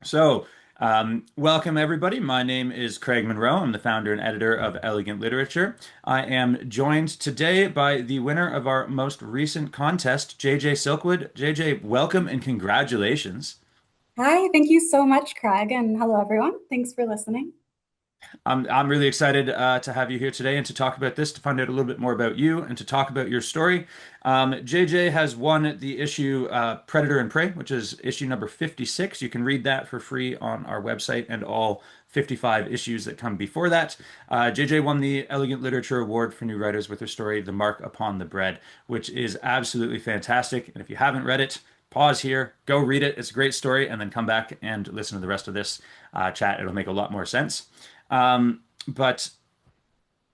So, welcome everybody. My name is Craig Monroe. I'm the founder and editor of Elegant Literature. I am joined today by the winner of our most recent contest, JJ Silkwood. JJ, welcome and congratulations. Hi, thank you so much, Craig, and hello, everyone. Thanks for listening. I'm really excited to have you here today and to talk about this, to find out a little bit more about you and to talk about your story. JJ has won the issue Predator and Prey, which is issue number 56. You can read that for free on our website and all 55 issues that come before that. JJ won the Elegant Literature Award for New Writers with her story, The Mark Upon the Bread, which is absolutely fantastic. And if you haven't read it, pause here, go read it. It's a great story, and then come back and listen to the rest of this chat. It'll make a lot more sense. But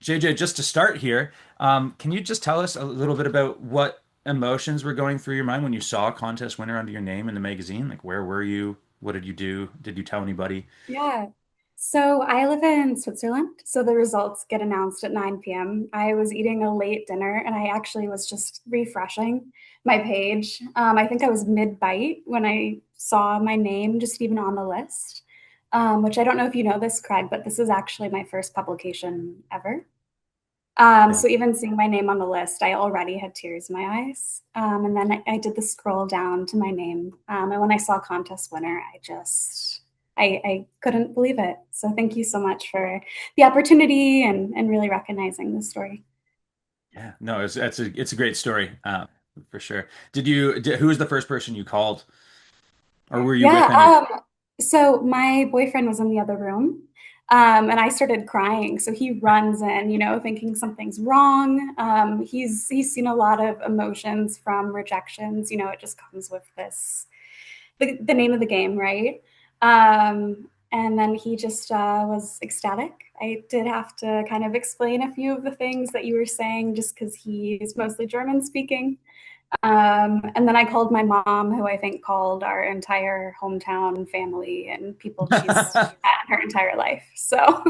JJ, just to start here, can you just tell us a little bit about what emotions were going through your mind when you saw a contest winner under your name in the magazine? Like, where were you? What did you do? Did you tell anybody? Yeah. So I live in Switzerland, so the results get announced at 9 p.m. I was eating a late dinner and I actually was just refreshing my page. I think I was mid-bite when I saw my name just even on the list, which I don't know if you know this, Craig, but this is actually my first publication ever. Yeah. So even seeing my name on the list, I already had tears in my eyes. And then I did the scroll down to my name. And when I saw contest winner, I couldn't believe it. So thank you so much for the opportunity and really recognizing the story. Yeah, no, it's a great story, for sure. Who was the first person you called, or were you with any? Yeah. So my boyfriend was in the other room. And I started crying. So he runs in, thinking something's wrong. He's seen a lot of emotions from rejections. It just comes with the name of the game, right? And then he just was ecstatic. I did have to kind of explain a few of the things that you were saying, just because he is mostly German speaking. And then I called my mom, who I think called our entire hometown family and people she's met her entire life. So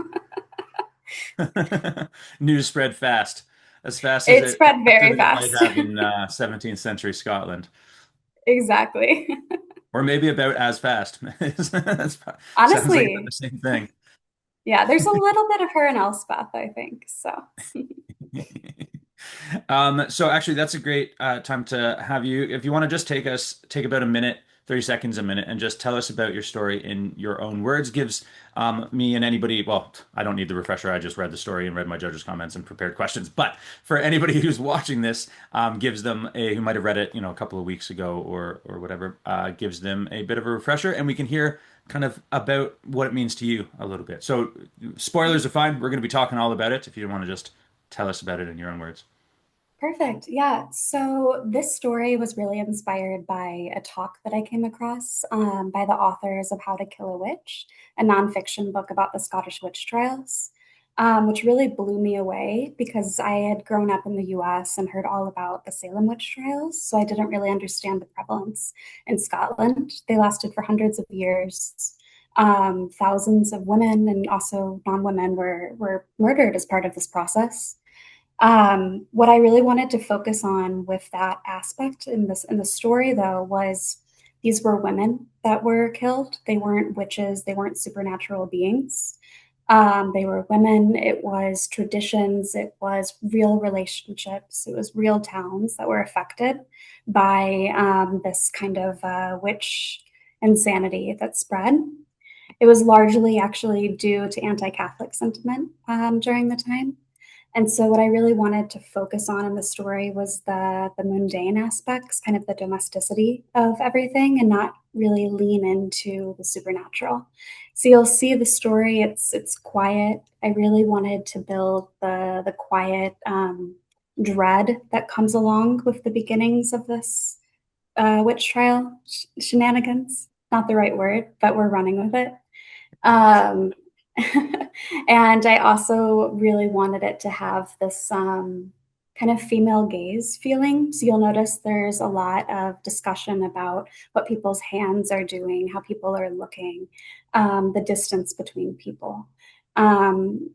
News spread fast as it it spread faster very than it might fast. have in 17th century Scotland. Exactly. Or maybe about as fast. Sounds like about Honestly, the same thing. yeah, there's a little bit of her and Elspeth, I think. So So actually, that's a great time to have you. If you want to just take about a minute, 30 seconds a minute, and just tell us about your story in your own words, gives me and anybody, well, I don't need the refresher. I just read the story and read my judges' comments and prepared questions. But for anybody who's watching this, gives them who might have read it, a couple of weeks ago or whatever, gives them a bit of a refresher, and we can hear kind of about what it means to you a little bit. So spoilers are fine. We're going to be talking all about it. If you want to just tell us about it in your own words. perfect. Yeah. So this story was really inspired by a talk that I came across by the authors of How to Kill a Witch, a nonfiction book about the Scottish witch trials, which really blew me away because I had grown up in the US and heard all about the Salem witch trials. So I didn't really understand the prevalence in Scotland. They lasted for hundreds of years. Thousands of women and also non-women were murdered as part of this process. What I really wanted to focus on with that aspect in the story, though, was these were women that were killed. They weren't witches. They weren't supernatural beings. They were women. It was traditions. It was real relationships. It was real towns that were affected by this kind of witch insanity that spread. It was largely actually due to anti-Catholic sentiment during the time. And so, what I really wanted to focus on in the story was the mundane aspects, kind of the domesticity of everything, and not really lean into the supernatural. So you'll see the story; it's quiet. I really wanted to build the quiet dread that comes along with the beginnings of this witch trial shenanigans. Not the right word, but we're running with it. Um, and I also really wanted it to have this kind of female gaze feeling. So you'll notice there's a lot of discussion about what people's hands are doing, how people are looking, the distance between people. Um,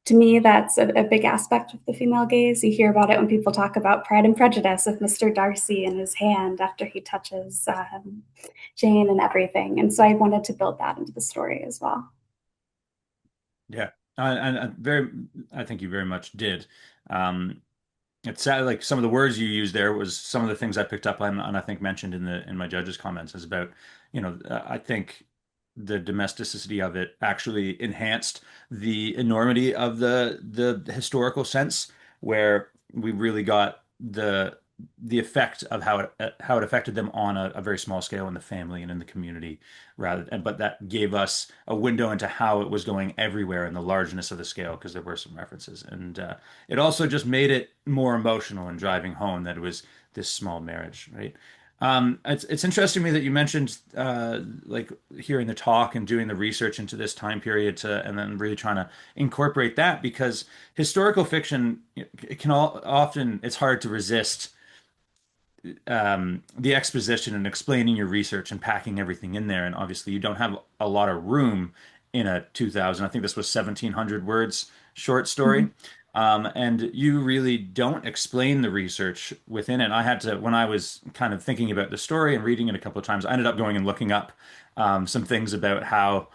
To me, that's a big aspect of the female gaze. You hear about it when people talk about Pride and Prejudice of Mr. Darcy and his hand after he touches Jane and everything. And so I wanted to build that into the story as well. Yeah, I think you very much did. Um, It sounded like some of the words you used there was some of the things I picked up on, and I think mentioned in my judge's comments is about, I think the domesticity of it actually enhanced the enormity of the historical sense, where we really got the effect of how it affected them on a very small scale in the family and in the community, but that gave us a window into how it was going everywhere in the largeness of the scale because there were some references and. It also just made it more emotional and driving home that it was this small marriage, right? It's interesting to me that you mentioned like hearing the talk and doing the research into this time period and then really trying to incorporate that because historical fiction it can often it's hard to resist the exposition and explaining your research and packing everything in there. And obviously, you don't have a lot of room in a 2000, I think this was 1700 words short story. Mhm. And you really don't explain the research within it. I had to, when I was kind of thinking about the story and reading it a couple of times, I ended up going and looking up some things about how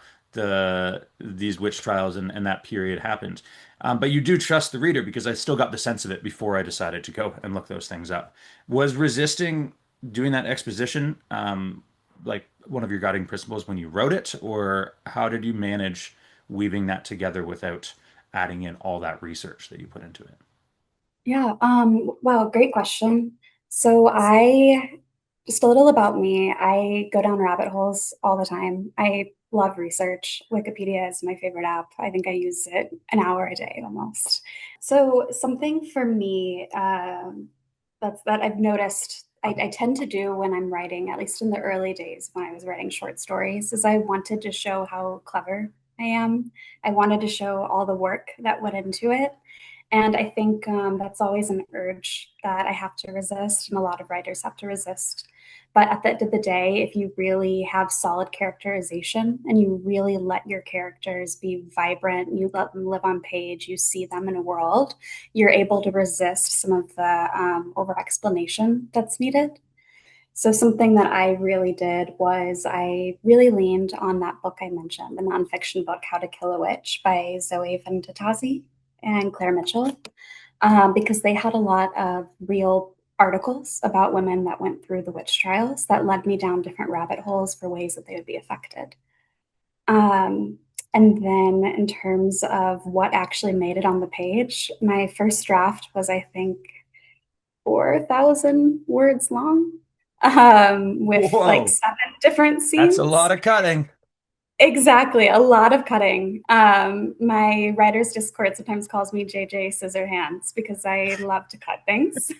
these witch trials and that period happened. But you do trust the reader because I still got the sense of it before I decided to go and look those things up. Was resisting doing that exposition like one of your guiding principles when you wrote it, or how did you manage weaving that together without adding in all that research that you put into it? Yeah, wow, great question. So just a little about me. I go down rabbit holes all the time. I love research. Wikipedia is my favorite app. I think I use it an hour a day almost. So something for me that I've noticed I tend to do when I'm writing, at least in the early days when I was writing short stories, is I wanted to show how clever I am. I wanted to show all the work that went into it. And I think that's always an urge that I have to resist, and a lot of writers have to resist. But at the end of the day, if you really have solid characterization and you really let your characters be vibrant, you let them live on page, you see them in a world, you're able to resist some of the over explanation that's needed. So, something that I really did was I really leaned on that book I mentioned, the nonfiction book, How to Kill a Witch by Zoe Ventatazi and Claire Mitchell, because they had a lot of real articles about women that went through the witch trials that led me down different rabbit holes for ways that they would be affected. Um, and then, in terms of what actually made it on the page, my first draft was, I think, 4,000 words long, with like Whoa, 7 different that's a scenes. lot of cutting. Exactly, a lot of cutting. My writer's Discord sometimes calls me JJ Scissorhands because I love to cut things.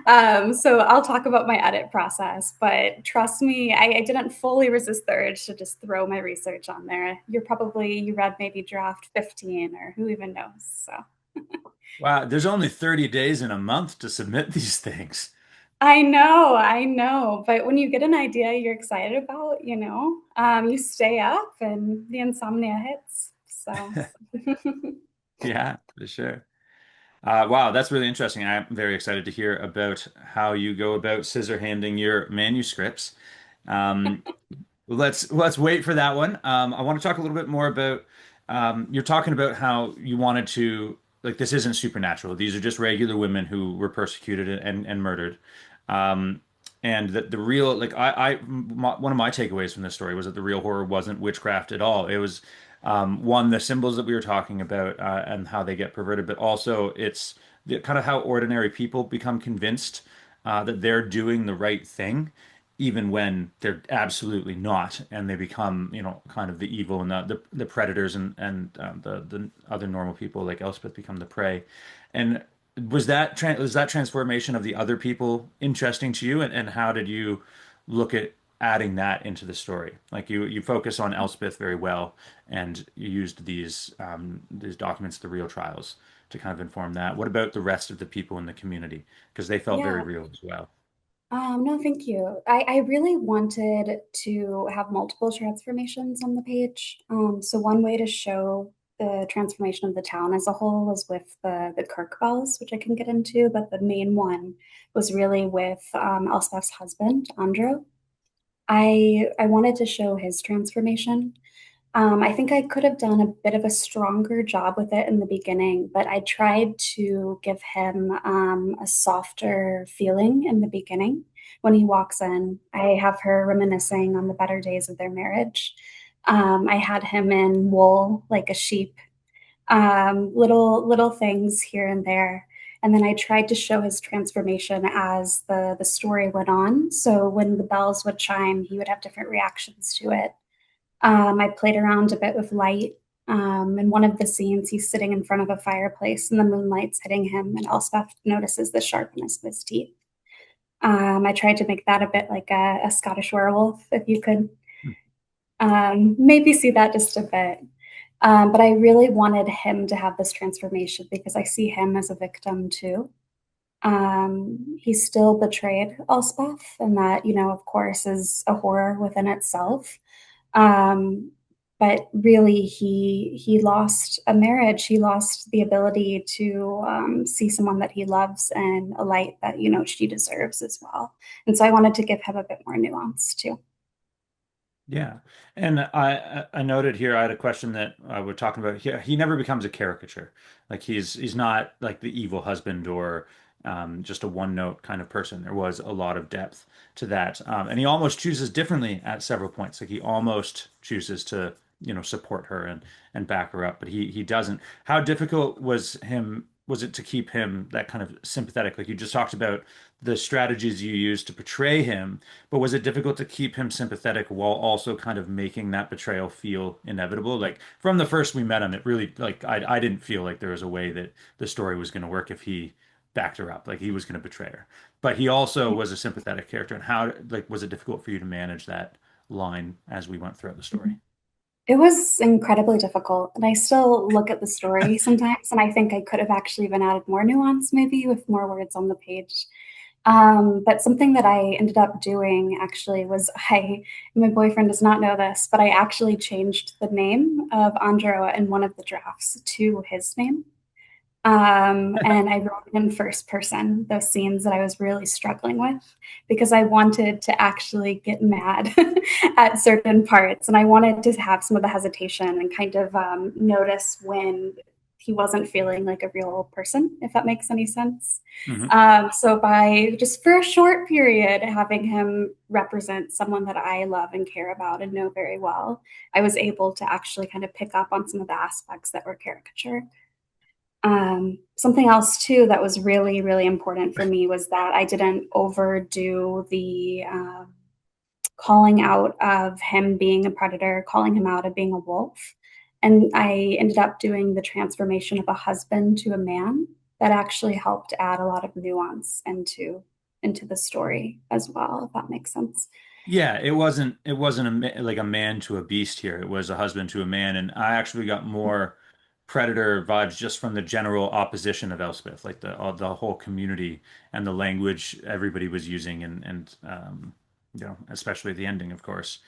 So I'll talk about my edit process, but trust me, I didn't fully resist the urge to just throw my research on there. You read maybe draft 15 or who even knows. So Wow, there's only 30 days in a month to submit these things. I know. But when you get an idea you're excited about, you stay up and the insomnia hits. So Yeah, for sure. Wow, that's really interesting. I'm very excited to hear about how you go about scissor handing your manuscripts. Um, let's wait for that one. I want to talk a little bit more about you're talking about how you wanted to like this isn't supernatural. These are just regular women who were persecuted and murdered. Um, and that the real like one of my takeaways from this story was that the real horror wasn't witchcraft at all. It was one the symbols that we were talking about and how they get perverted, but also it's kind of how ordinary people become convinced that they're doing the right thing even when they're absolutely not, and they become, kind of the evil and the predators and the other normal people like Elspeth become the prey. And was that transformation of the other people interesting to you, and how did you look at adding that into the story? Like you focus on Elspeth very well, and you used these documents, the real trials, to kind of inform that. What about the rest of the people in the community? Because they felt very yeah. real as well. No, thank you. I really wanted to have multiple transformations on the page. So one way to show the transformation of the town as a whole was with the Kirk bells, which I can get into, but the main one was really with Elspeth's husband, Andro. I wanted to show his transformation. I think I could have done a bit of a stronger job with it in the beginning, but I tried to give him a softer feeling in the beginning. When he walks in, I have her reminiscing on the better days of their marriage. I had him in wool like a sheep, little things here and there. And then I tried to show his transformation as the story went on. So when the bells would chime, he would have different reactions to it. I played around a bit with light. In one of the scenes, he's sitting in front of a fireplace and the moonlight's hitting him, and Elspeth notices the sharpness of his teeth. I tried to make that a bit like a Scottish werewolf, if you could maybe see that just a bit. But I really wanted him to have this transformation because I see him as a victim too. He still betrayed Elspeth, and that, of course, is a horror within itself. Um, but really, he lost a marriage. He lost the ability to see someone that he loves in a light that she deserves as well. And so I wanted to give him a bit more nuance too. Yeah. And I noted here I had a question that we're talking about. He never becomes a caricature. Like he's not like the evil husband or just a one note kind of person. There was a lot of depth to that. And he almost chooses differently at several points. Like he almost chooses to, support her and back her up, but he doesn't. How difficult was it to keep him that kind of sympathetic? Like you just talked about the strategies you used to portray him, but was it difficult to keep him sympathetic while also kind of making that betrayal feel inevitable? Like from the first we met him, it really like I didn't feel like there was a way that the story was going to work if he backed her up, like he was going to betray her. But he also was a sympathetic character. And how like was it difficult for you to manage that line as we went throughout the story? It was incredibly difficult, and I still look at the story sometimes, and I think I could have actually even added more nuance, maybe with more words on the page. But something that I ended up doing actually was my boyfriend does not know this, but I actually changed the name of Andro in one of the drafts to his name. And I wrote it in first person, those scenes that I was really struggling with, because I wanted to actually get mad at certain parts. And I wanted to have some of the hesitation and kind of notice when he wasn't feeling like a real person, if that makes any sense. Hmm. So by just for a short period, having him represent someone that I love and care about and know very well, I was able to actually kind of pick up on some of the aspects that were caricature. Something else too that was really, really important for me was that I didn't overdo the calling out of him being a predator, calling him out of being a wolf. And I ended up doing the transformation of a husband to a man that actually helped add a lot of nuance into the story as well, if that makes sense. Yeah, it wasn't like a man to a beast here. It was a husband to a man, and I actually got more predator vibes just from the general opposition of Elspeth, like the whole community and the language everybody was using, and especially the ending, of course.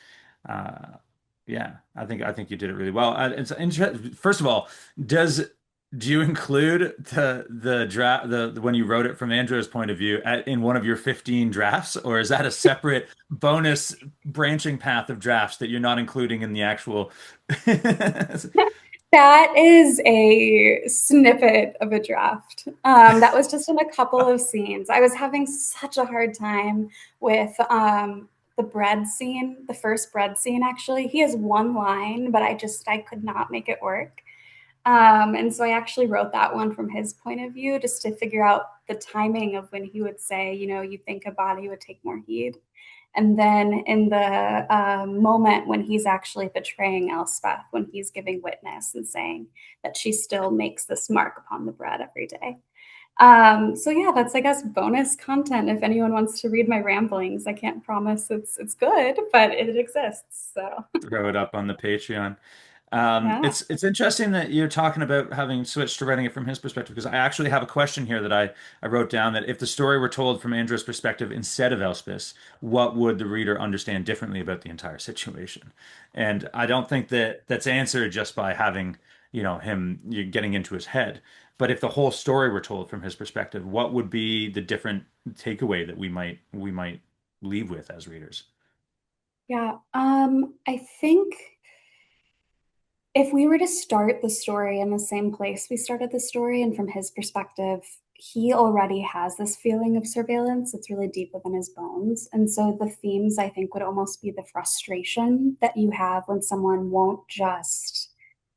Uh, yeah, I think you did it really well. It's interesting. First of all, does do you include the draft the when you wrote it from Andrew's point of view in one of your 15 drafts, or is that a separate bonus branching path of drafts that you're not including in the actual? That is a snippet of a draft. That was just in a couple of scenes. I was having such a hard time with the bread scene, the first bread scene, actually. He has one line, but I could not make it work. And so I actually wrote that one from his point of view just to figure out the timing of when he would say, you think a body would take more heed. And then in the moment when he's actually betraying Elspeth, when he's giving witness and saying that she still makes this mark upon the bread every day. So yeah, that's, I guess, bonus content. If anyone wants to read my ramblings, I can't promise it's good, but it exists. So Throw it up on the Patreon. yeah. It's interesting that you're talking about having switched to writing it from his perspective because I actually have a question here that I wrote down that if the story were told from Andrew's perspective instead of Elspeth's, what would the reader understand differently about the entire situation? And I don't think that that's answered just by having him getting into his head. But if the whole story were told from his perspective, what would be the different takeaway that we might leave with as readers? Yeah, I think if we were to start the story in the same place we started the story, and from his perspective, he already has this feeling of surveillance. It's really deep within his bones. And so the themes, I think, would almost be the frustration that you have when someone won't just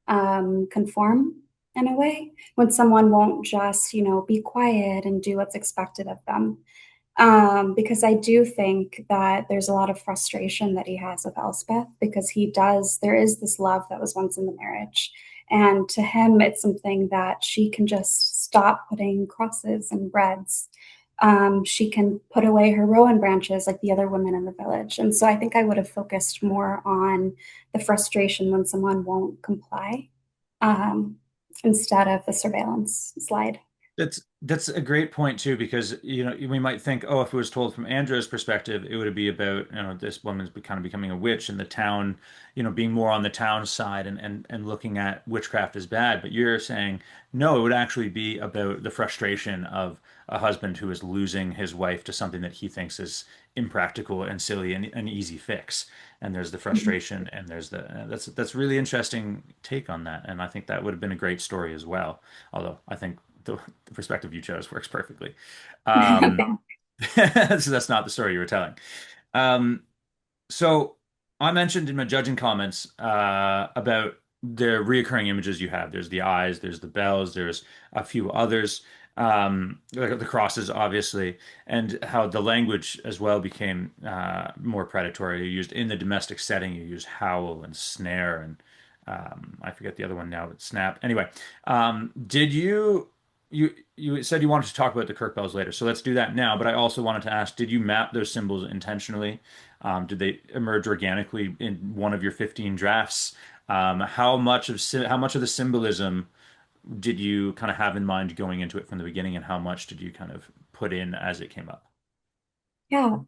conform in a way, when someone won't just, be quiet and do what's expected of them. Because I do think that there's a lot of frustration that he has with Elspeth because there is this love that was once in the marriage. And to him, it's something that she can just stop putting crosses and breads. She can put away her rowan branches like the other women in the village. And so I think I would have focused more on the frustration when someone won't comply, um, instead of the surveillance slide. That's a great point too, because we might think, oh, if it was told from Andrew's perspective, it would be about this woman's kind of becoming a witch and the town, being more on the town side and looking at witchcraft as bad. But you're saying no, it would actually be about the frustration of a husband who is losing his wife to something that he thinks is impractical and silly and an easy fix. And there's the frustration, and there's that's really interesting take on that. And I think that would have been a great story as well. Although I think the perspective you chose works perfectly. Um, so that's not the story you were telling. Um, so I mentioned in my judging comments about the reoccurring images you have. There's the eyes, there's the bells, there's a few others, the crosses, obviously, and how the language as well became more predatory. You used in the domestic setting, you used howl and snare, and I forget the other one now, but snap. Anyway, did you said you wanted to talk about the Kirk bells later, so let's do that now. But I also wanted to ask, did you map those symbols intentionally? Did they emerge organically in one of your 15 drafts? How much of the symbolism did you kind of have in mind going into it from the beginning, and how much did you kind of put in as it came up? Yeah.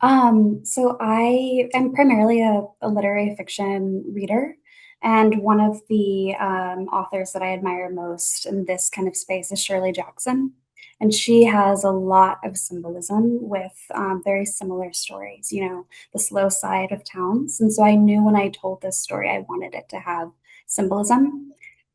So I am primarily a literary fiction reader. And one of the authors that I admire most in this kind of space is Shirley Jackson. And she has a lot of symbolism with very similar stories, the slow side of towns. And so I knew when I told this story, I wanted it to have symbolism.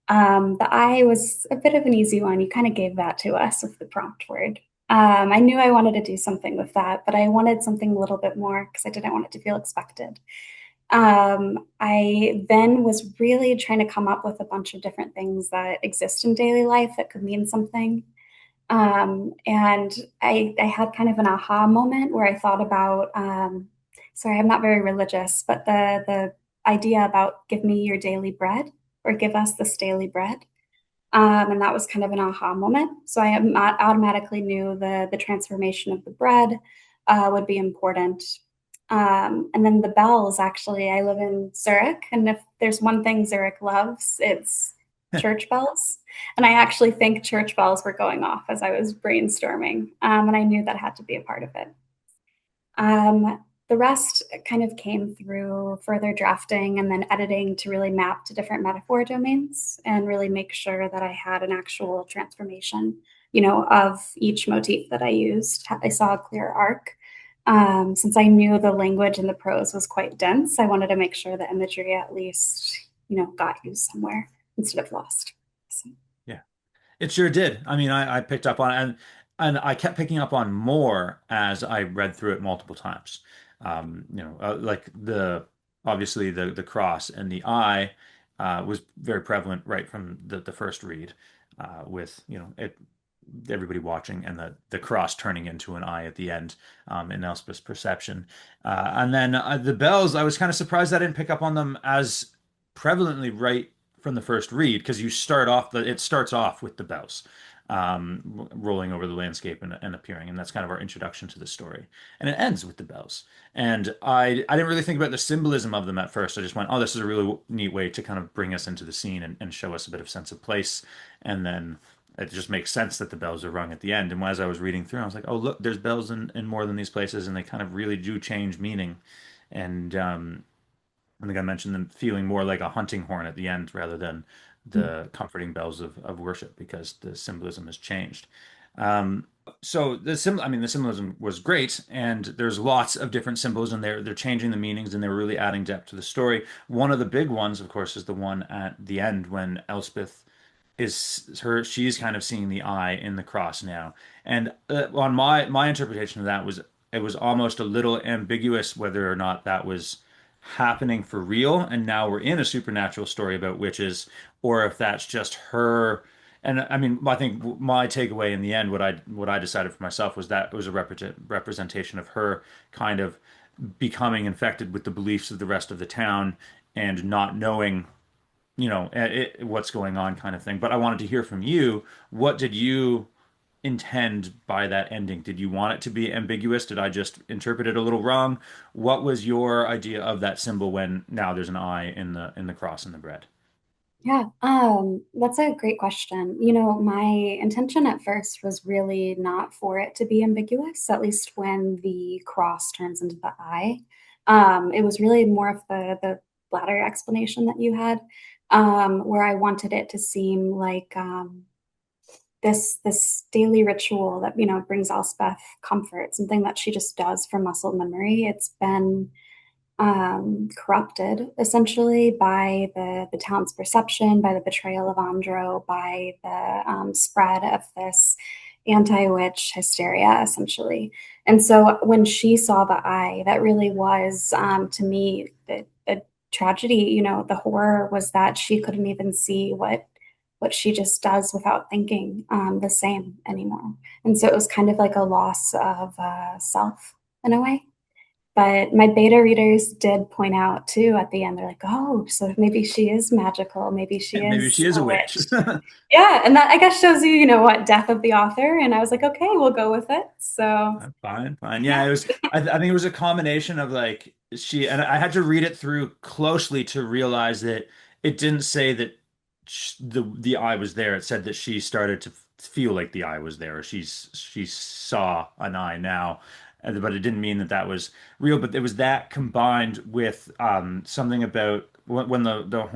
The eye was a bit of an easy one. You kind of gave that to us with the prompt word. I knew I wanted to do something with that, but I wanted something a little bit more because I didn't want it to feel expected. I then was really trying to come up with a bunch of different things that exist in daily life that could mean something. And I had kind of an aha moment where I thought about, sorry, I'm not very religious, but the idea about give me your daily bread or give us this daily bread. And that was kind of an aha moment. So automatically knew the transformation of the bread would be important. And then the bells, actually, I live in Zurich, and if there's one thing Zurich loves, it's church bells. And I actually think church bells were going off as I was brainstorming, and I knew that had to be a part of it. The rest kind of came through further drafting and then editing to really map to different metaphor domains and really make sure that I had an actual transformation, of each motif that I used. I saw a clear arc. Since I knew the language and the prose was quite dense, I wanted to make sure the imagery at least, got used somewhere instead of lost. So. Yeah. It sure did. I mean, I picked up on it, and I kept picking up on more as I read through it multiple times. Like obviously the cross and the eye was very prevalent right from the first read, with everybody watching and the cross turning into an eye at the end, in Elspeth's perception. And then the bells, I was kind of surprised I didn't pick up on them as prevalently right from the first read, because it starts off with the bells rolling over the landscape and appearing, and that's kind of our introduction to the story. And it ends with the bells. And I didn't really think about the symbolism of them at first. I just went, oh, this is a really neat way to kind of bring us into the scene and show us a bit of sense of place. And then it just makes sense that the bells are rung at the end. And as I was reading through, I was like, oh, look, there's bells in more than these places, and they kind of really do change meaning. And I think I mentioned them feeling more like a hunting horn at the end rather than the comforting bells of worship because the symbolism has changed. Um, so I mean, the symbolism was great, and there's lots of different symbols, and they're changing the meanings, and they're really adding depth to the story. One of the big ones, of course, is the one at the end when Elspeth she's kind of seeing the eye in the cross now. And on my interpretation of that was it was almost a little ambiguous whether or not that was happening for real, and now we're in a supernatural story about witches, or if that's just her. And I mean, I think my takeaway in the end, what I decided for myself was that it was a representation of her kind of becoming infected with the beliefs of the rest of the town and not knowing, what's going on, kind of thing. But I wanted to hear from you. What did you intend by that ending? Did you want it to be ambiguous? Did I just interpret it a little wrong? What was your idea of that symbol when now there's an eye in the cross and the bread? Yeah, that's a great question. My intention at first was really not for it to be ambiguous, at least when the cross turns into the eye. It was really more of the latter explanation that you had, where I wanted it to seem like this daily ritual that brings Elspeth comfort, something that she just does from muscle memory. It's been corrupted essentially by the town's perception, by the betrayal of Andro, by the spread of this anti-witch hysteria, essentially. And so when she saw the eye, that really was, to me, the tragedy. The horror was that she couldn't even see what she just does without thinking the same anymore. And so it was kind of like a loss of self in a way. But my beta readers did point out too at the end, they're like, oh, so maybe she is magical. Maybe she Maybe is she is a a witch. witch. Yeah. And that I guess shows you, what, death of the author. And I was like, okay, we'll go with it. So Fine, fine. Yeah, yeah, it was. I think it was a combination of like and I had to read it through closely to realize that it didn't say that the eye was there. It said that she started to feel like the eye was there, or she saw an eye now. But it didn't mean that that was real. But it was that combined with something about when the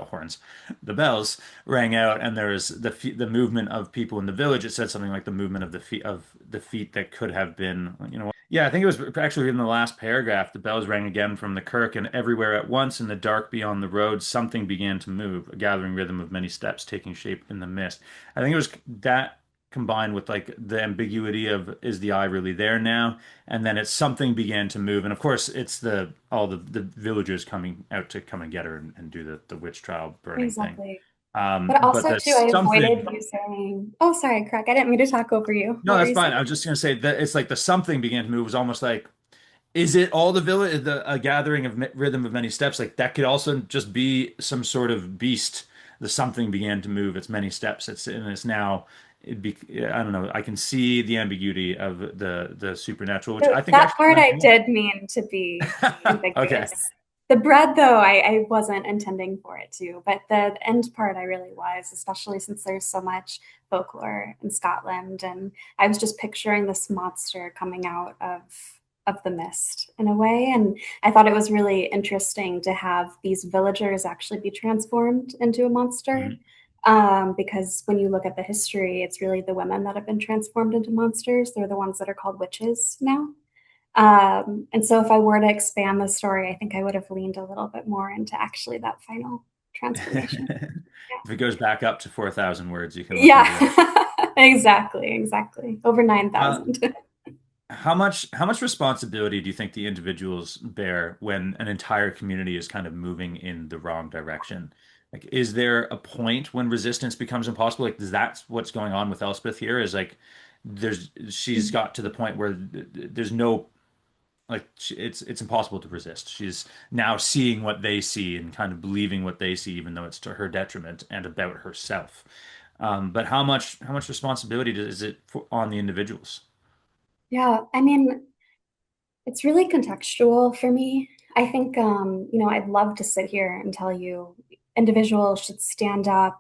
horns, the bells rang out, and there was the movement of people in the village. It said something like the movement of the feet that could have been, yeah, I think it was actually in the last paragraph. The bells rang again from the kirk, and everywhere at once, in the dark beyond the road, something began to move, a gathering rhythm of many steps taking shape in the mist. I think it was that combined with like the ambiguity of is the eye really there now, and then it's something began to move, and of course it's the all the villagers coming out to come and get her and do the witch trial burning thing. exactly. But But also the too, I avoided something, you saying, oh, sorry, Craig, I didn't mean to talk over you. no, What were that's you fine. saying? I was just gonna say that it's like the something began to move was almost like, is it all the village, a gathering of rhythm of many steps? Like that could also just be some sort of beast. The something began to move. It's many steps. It's now. I don't know. I can see the ambiguity of the supernatural, which So I think that actually part went I well. did mean to be Okay. ambiguous. The bread, though, I wasn't intending for it to, but the end part I really was, especially since there's so much folklore in Scotland, and I was just picturing this monster coming out of the mist in a way, and I thought it was really interesting to have these villagers actually be transformed into a monster. Mhm. Because when you look at the history, it's really the women that have been transformed into monsters. They're the ones that are called witches now. And so if I were to expand the story, I think I would have leaned a little bit more into actually that final transformation. If it goes back up to 4,000 words, you can look into that. Yeah, exactly, exactly. Over Uh, 9,000. how much responsibility do you think the individuals bear when an entire community is kind of moving in the wrong direction? Like, is there a point when resistance becomes impossible? Like, is that what's going on with Elspeth here? Is like, she's got to the point where there's no like it's impossible to resist. She's now seeing what they see and kind of believing what they see, even though it's to her detriment and about herself. But how much responsibility is it on the individuals? Yeah, I mean, it's really contextual for me. I think, I'd love to sit here and tell you individuals should stand up.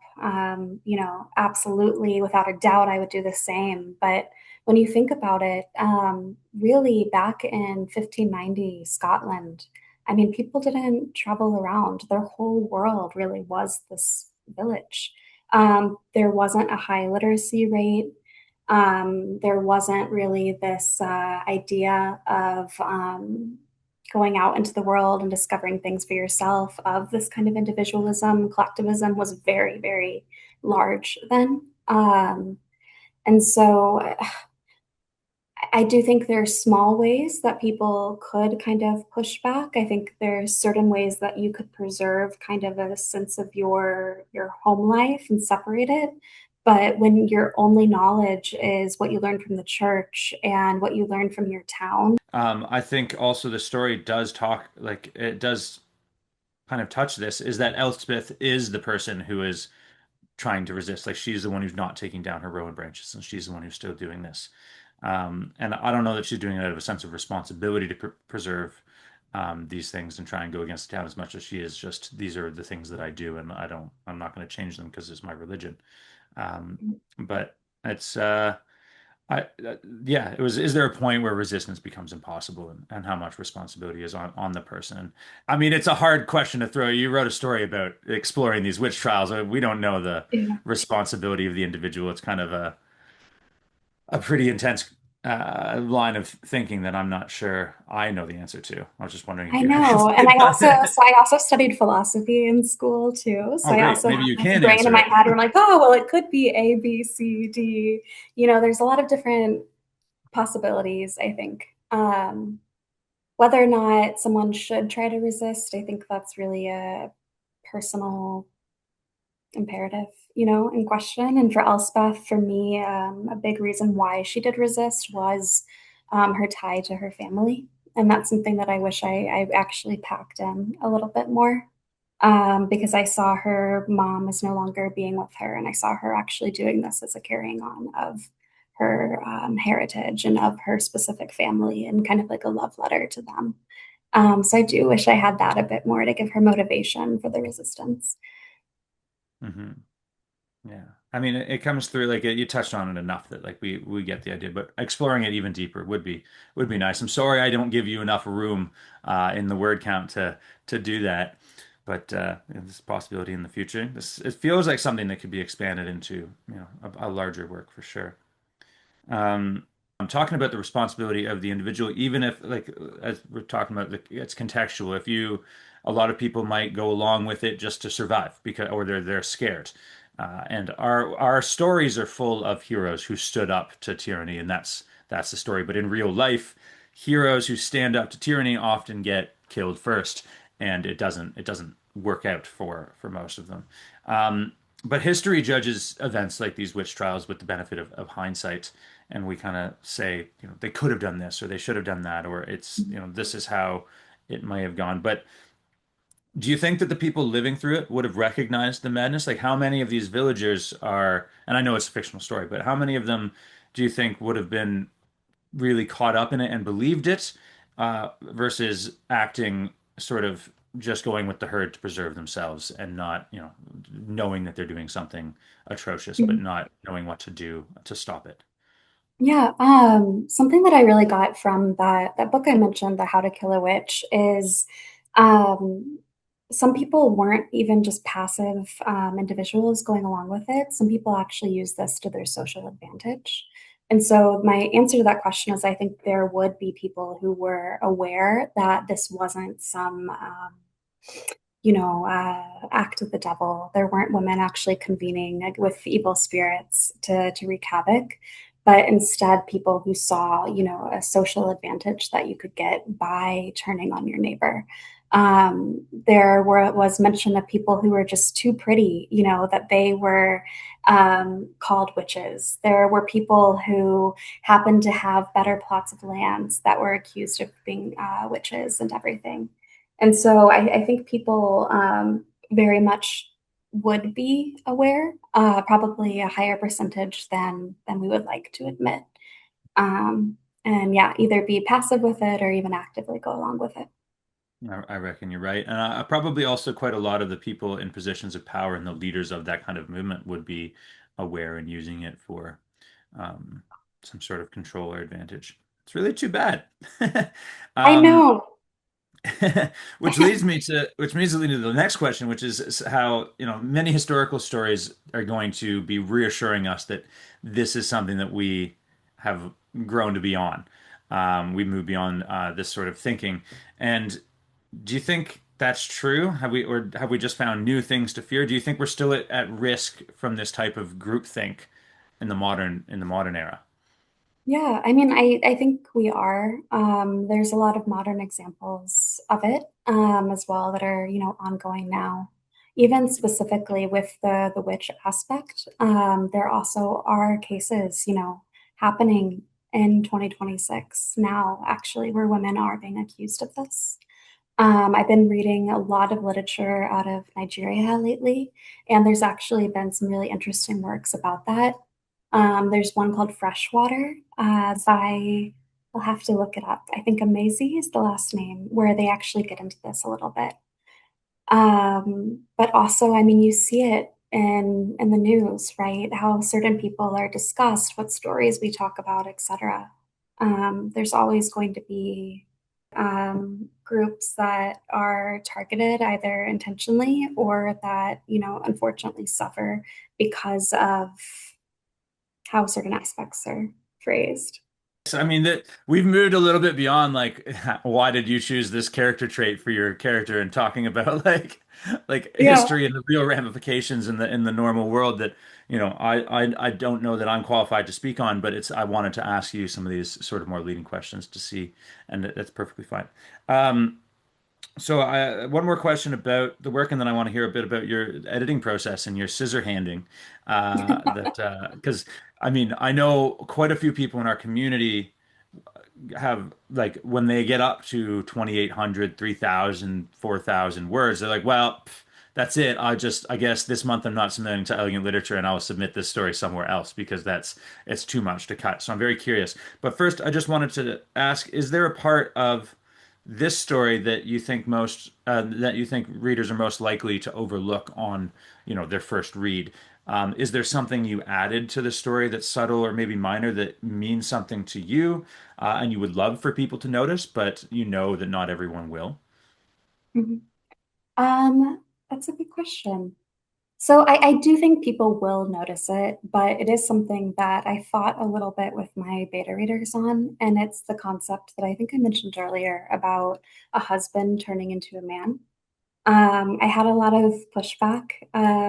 Absolutely, without a doubt, I would do the same. But when you think about it, really back in 1590 Scotland, I mean, people didn't travel around. Their whole world really was this village. There wasn't a high literacy rate. There wasn't really this idea of going out into the world and discovering things for yourself, of this kind of individualism. Collectivism was very, very large then. And so I do think there's small ways that people could kind of push back. I think there's certain ways that you could preserve kind of a sense of your home life and separate it. But when your only knowledge is what you learn from the church and what you learn from your town. I think also the story does talk, like it does kind of touch this, is that Elspeth is the person who is trying to resist. Like she's the one who's not taking down her rowan branches, and she's the one who's still doing this. And I don't know that she's doing it out of a sense of responsibility to preserve these things and try and go against the town as much as she is just these are the things that I do, and I'm not going to change them because it's my religion. Um, but it's yeah, it was. Is there a point where resistance becomes impossible, and how much responsibility is on the person? I mean, it's a hard question to throw. You wrote a story about exploring these witch trials. We don't know the Yeah. responsibility of the individual. It's kind of a pretty intense line of thinking that I'm not sure I know the answer to. I was just wondering if I you had know. And something on it. I also studied philosophy in school too. So Oh, I great. also Maybe have you this can brain in answer my it. head where I'm like, oh, well, it could be A, B, C, D. There's a lot of different possibilities, I think. Whether or not someone should try to resist, I think that's really a personal imperative, in question. And for Elspeth, for me, a big reason why she did resist was her tie to her family. And that's something that I wish I actually packed in a little bit more, because I saw her mom is no longer being with her, and I saw her actually doing this as a carrying on of her heritage and of her specific family, and kind of like a love letter to them. So I do wish I had that a bit more to give her motivation for the resistance. Hmm. Yeah. I mean, it comes through like you touched on it enough that like we get the idea, but exploring it even deeper would be nice. I'm sorry I don't give you enough room in the word count to do that, but there's a possibility in the future. This it feels like something that could be expanded into, a larger work for sure. I'm talking about the responsibility of the individual, even if, like, as we're talking about, it's contextual. A lot of people might go along with it just to survive because, or they're scared. And our stories are full of heroes who stood up to tyranny, and that's the story. But in real life, heroes who stand up to tyranny often get killed first, and it doesn't work out for most of them. Um, but history judges events like these witch trials with the benefit of hindsight, and we kind of say, they could have done this or they should have done that, or this is how it may have gone. But do you think that the people living through it would have recognized the madness? Like, how many of these villagers are, and I know it's a fictional story, but how many of them do you think would have been really caught up in it and believed it, versus acting sort of just going with the herd to preserve themselves and not, knowing that they're doing something atrocious, but Mhm. not knowing what to do to stop it? Yeah, something that I really got from that book I mentioned, the How to Kill a Witch, is um, some people weren't even just passive individuals going along with it. Some people actually use this to their social advantage. And so my answer to that question is I think there would be people who were aware that this wasn't some act of the devil. There weren't women actually convening with evil spirits to wreak havoc, but instead people who saw, a social advantage that you could get by turning on your neighbor. Was mention of people who were just too pretty, that they were called witches. There were people who happened to have better plots of lands that were accused of being witches and everything. And so I think people very much would be aware, probably a higher percentage than we would like to admit. And yeah, either be passive with it or even actively go along with it. I reckon you're right. And probably also quite a lot of the people in positions of power and the leaders of that kind of movement would be aware and using it for um, some sort of control or advantage. It's really too bad. I Um, know. which leads me to the next question, which is how, many historical stories are going to be reassuring us that this is something that we have grown to be on. We move beyond this sort of thinking. And do you think that's true? Have we just found new things to fear? Do you think we're still at risk from this type of groupthink in the modern era? Yeah, I mean, I think we are. There's a lot of modern examples of it as well that are, ongoing now. Even specifically with the witch aspect, there also are cases, happening in 2026 now, actually, where women are being accused of this. I've been reading a lot of literature out of Nigeria lately, and there's actually been some really interesting works about that. There's one called Freshwater by, I'll have to look it up. I think Amazi is the last name, where they actually get into this a little bit. But also, I mean, you see it in the news, right? How certain people are discussed, what stories we talk about, etc. There's always going to be groups that are targeted either intentionally or that, unfortunately suffer because of how certain aspects are phrased. So, I mean that we've moved a little bit beyond like why did you choose this character trait for your character and talking about like Yeah. history and the real ramifications in the normal world that I don't know that I'm qualified to speak on, but it's I wanted to ask you some of these sort of more leading questions to see, and that's perfectly fine. So one more question about the work, and then I want to hear a bit about your editing process and your scissor handing. That because I mean I know quite a few people in our community have like when they get up to 2,800, 3,000, 4,000 words, they're like, well, that's it. I guess this month I'm not submitting to Elegant Literature and I'll submit this story somewhere else because it's too much to cut. So I'm very curious. But first, I just wanted to ask, is there a part of this story that you think readers are most likely to overlook on, their first read? Is there something you added to the story that's subtle or maybe minor that means something to you, and you would love for people to notice, but you know that not everyone will? Mhm. That's a good question. So I do think people will notice it, but it is something that I fought a little bit with my beta readers on, and it's the concept that I think I mentioned earlier about a husband turning into a man. I had a lot of pushback,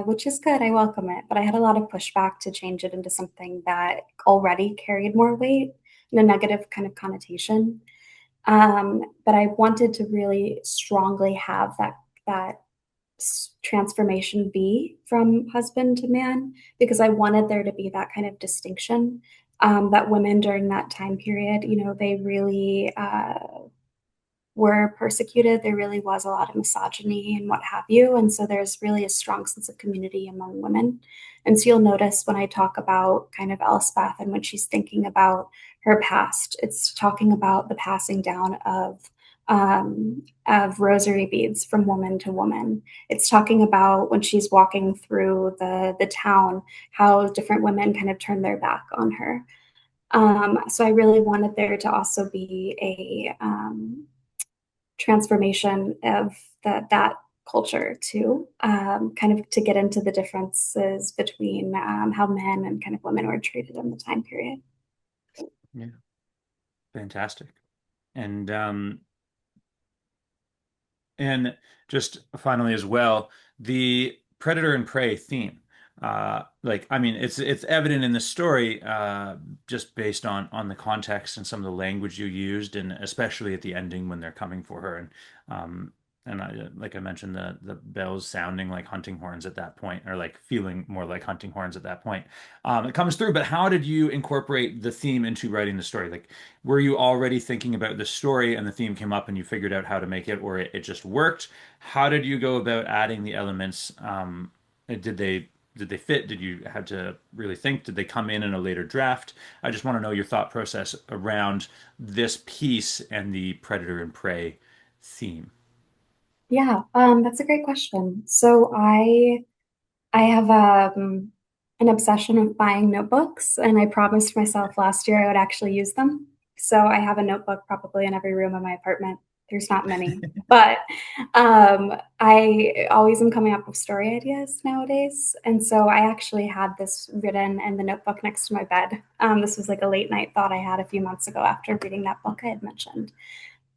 which is good. I welcome it, but I had a lot of pushback to change it into something that already carried more weight in a negative kind of connotation. But I wanted to really strongly have that transformation be from husband to man because I wanted there to be that kind of distinction. That women during that time period, they really were persecuted. There really was a lot of misogyny and what have you. And so there's really a strong sense of community among women. And so you'll notice when I talk about kind of Elspeth and when she's thinking about her past, it's talking about the passing down of rosary beads from woman to woman. It's talking about when she's walking through the town, how different women kind of turn their back on her. So I really wanted there to also be a transformation of that culture too, kind of to get into the differences between how men and kind of women were treated in the time period. Yeah, fantastic. And And just finally as well, the predator and prey theme. I mean, it's evident in the story, just based on the context and some of the language you used, and especially at the ending when they're coming for her, and like I mentioned, the bells sounding like hunting horns at that point, or like feeling more like hunting horns at that point. It comes through. But how did you incorporate the theme into writing the story? Like, were you already thinking about the story and the theme came up and you figured out how to make it, or it just worked? How did you go about adding the elements? Did they fit? Did you have to really think? Did they come in a later draft? I just want to know your thought process around this piece and the predator and prey theme. Yeah, that's a great question. So I have an obsession of buying notebooks, and I promised myself last year I would actually use them. So I have a notebook probably in every room of my apartment. There's not many, but I always am coming up with story ideas nowadays. And so I actually had this written in the notebook next to my bed. This was like a late night thought I had a few months ago after reading that book I had mentioned.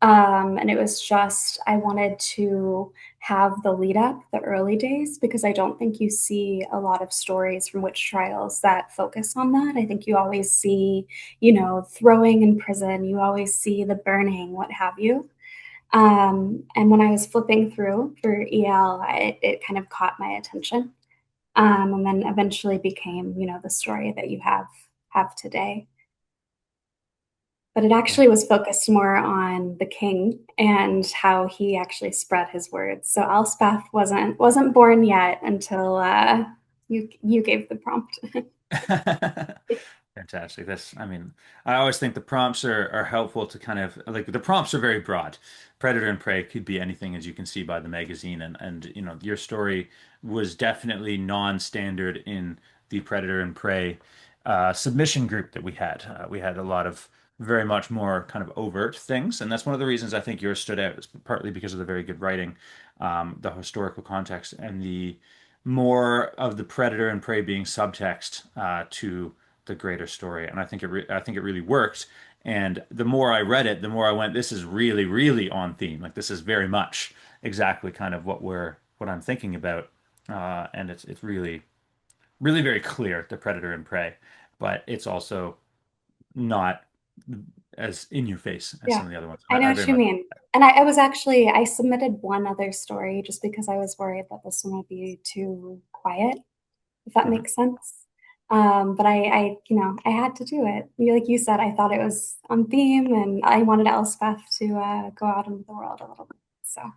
And it was just, I wanted to have the lead up, the early days, because I don't think you see a lot of stories from witch trials that focus on that. I think you always see, throwing in prison, you always see the burning, what have you. And when I was flipping through for EL, it kind of caught my attention. And then eventually became, the story that you have today. But it Yeah. actually was focused more on the king and how he actually spread his words. So Elspeth wasn't born yet until you gave the prompt. Fantastic. I mean, I always think the prompts are helpful to kind of like the prompts are very broad. Predator and prey could be anything, as you can see by the magazine, and your story was definitely non-standard in the predator and prey submission group that we had. We had a lot of very much more kind of overt things, and that's one of the reasons I think yours stood out. Is partly because of the very good writing, the historical context, and the more of the predator and prey being subtext to the greater story. And I think it really worked. And the more I read it, the more I went, this is really, really on theme. Like this is very much exactly kind of what I'm thinking about. And it's really, really very clear, the predator and prey, but it's also not as in your face as Yeah, some of the other ones. I know I what very you much. mean. And I submitted one other story just because I was worried that this one would be too quiet, if that Mhm. makes sense. But I had to do it. Like you said, I thought it was on theme, and I wanted Elspeth to go out into the world a little bit. So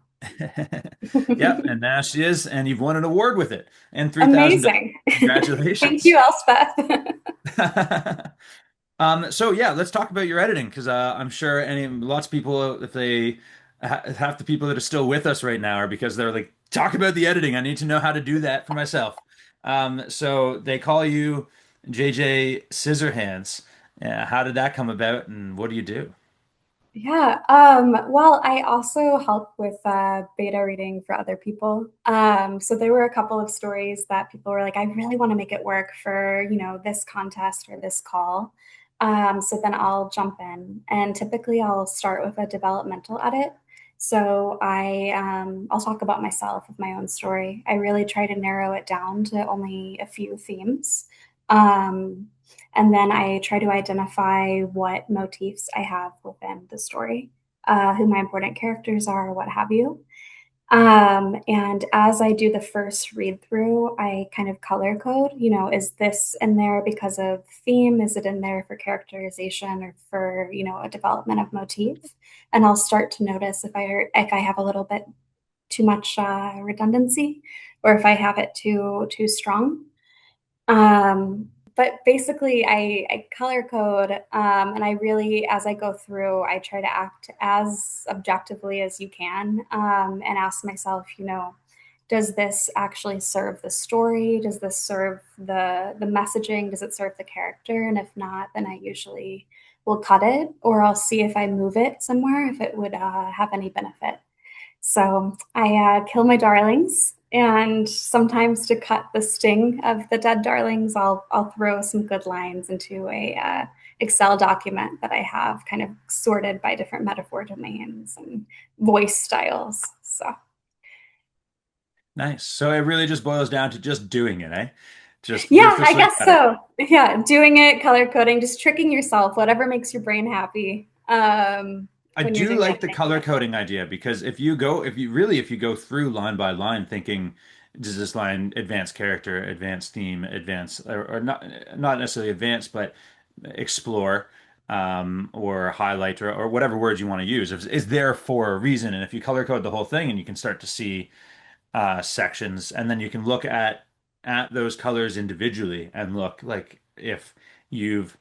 Yep, and there she is, and you've won an award with it, and $3,000. amazing! Thank Congratulations. you, Elspeth. So yeah, let's talk about your editing because I'm sure lots of people, if they half the people that are still with us right now are because they're like, talk about the editing. I need to know how to do that for myself. So they call you JJ Scissorhands. How did that come about, and what do you do? Yeah. Well, I also help with beta reading for other people. So there were a couple of stories that people were like, I really want to make it work for, this contest or this call. So then I'll jump in, and typically I'll start with a developmental edit. So I'll talk about myself with my own story. I really try to narrow it down to only a few themes. Um, and then I try to identify what motifs I have within the story, who my important characters are, what have you. And as I do the first read through, I kind of color code, is this in there because of theme? Is it in there for characterization or for, a development of motif? And I'll start to notice if I have a little bit too much redundancy or if I have it too strong. But basically, I color code, and I really, as I go through, I try to act as objectively as you can, and ask myself, does this actually serve the story? Does this serve the messaging? Does it serve the character? And if not, then I usually will cut it, or I'll see if I move it somewhere if it would have any benefit. So I kill my darlings, and sometimes to cut the sting of the dead darlings, I'll throw some good lines into a Excel document that I have kind of sorted by different metaphor domains and voice styles. So Nice. So it really just boils down to just doing it, eh? Just yeah, I ruthlessly guess cut it. so. Yeah, doing it, color coding, just tricking yourself, whatever makes your brain happy I when you're do doing like the editing, I color guess. coding idea because if you go through line by line thinking, does this line advance character, advance theme, advance, or not necessarily advance, but explore, or highlight, or whatever words you want to use, is there for a reason. And if you color code the whole thing and you can start to see sections, and then you can look at those colors individually and look like if you've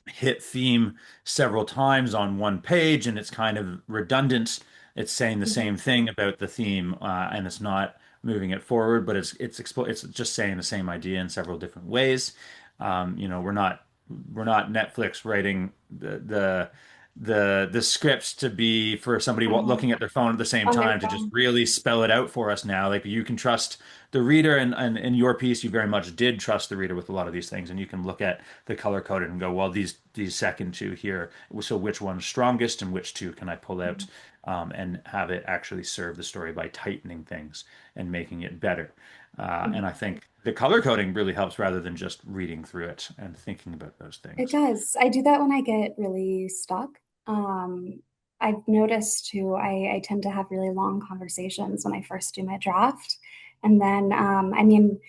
hit theme several times on one page and it's kind of redundant. It's saying the Mhm. same thing about the theme, and it's not moving it forward, but it's just saying the same idea in several different ways. We're not Netflix writing the the scripts to be for somebody um, looking at their phone at the same on their time to just phone. really spell it out for us now. Like you can trust the reader, and in your piece, you very much did trust the reader with a lot of these things, and you can look at the color coded and go, well, these second two here, so which one's strongest and which two can I pull out, and have it actually serve the story by tightening things and making it better. And I Mhm. think the color coding really helps rather than just reading through it and thinking about those It things. does. I do that when I get really stuck. Um, I've noticed too, I tend to have really long conversations when I first do my draft. And then, I mean,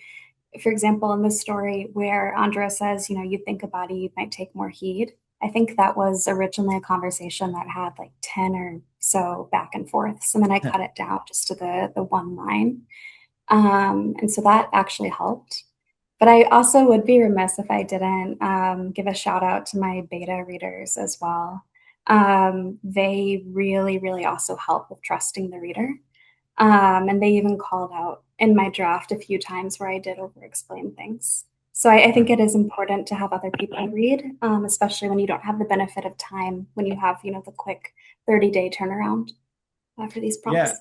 for example, in the story where Andra says, you think a body might take more heed, I think that was originally a conversation that had like 10 or so back and forths. And then I cut it down just to the one line. And so that actually helped. But I also would be remiss if I didn't give a shout out to my beta readers as well. They really, really also help with trusting the reader. And they even called out in my draft a few times where I did over explain things. So I think it is important to have other people read, especially when you don't have the benefit of time, when you have, the quick 30-day turnaround for these Yeah, prompts.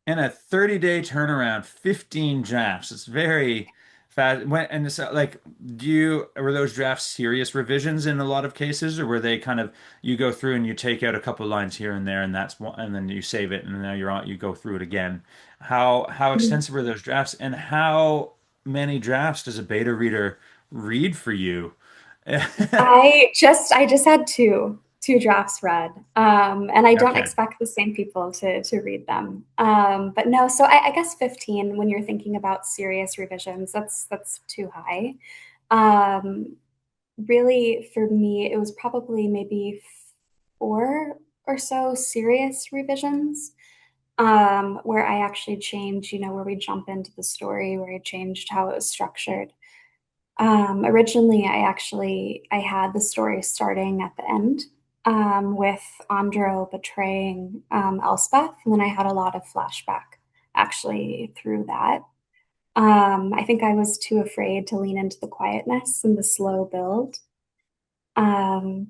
in a 30-day turnaround, 15 drafts. It's very fast. And it's like, were those drafts serious revisions in a lot of cases, or were they kind of you go through and you take out a couple lines here and there, and that's one, and then you save it, and now you're on, you go through it again. How extensive were those drafts, and how many drafts does a beta reader read for you? I just had two drafts read, and I don't Okay. expect the same people to read them. But no, so I guess 15 when you're thinking about serious revisions, that's too high. Um, Really, for me, it was probably maybe four or so serious revisions, where I actually changed, where we jump into the story, where I changed how it was structured. Originally, I had the story starting at the end, with Andro betraying Elspeth, and then I had a lot of flashback actually through that. I think I was too afraid to lean into the quietness and the slow build. Um,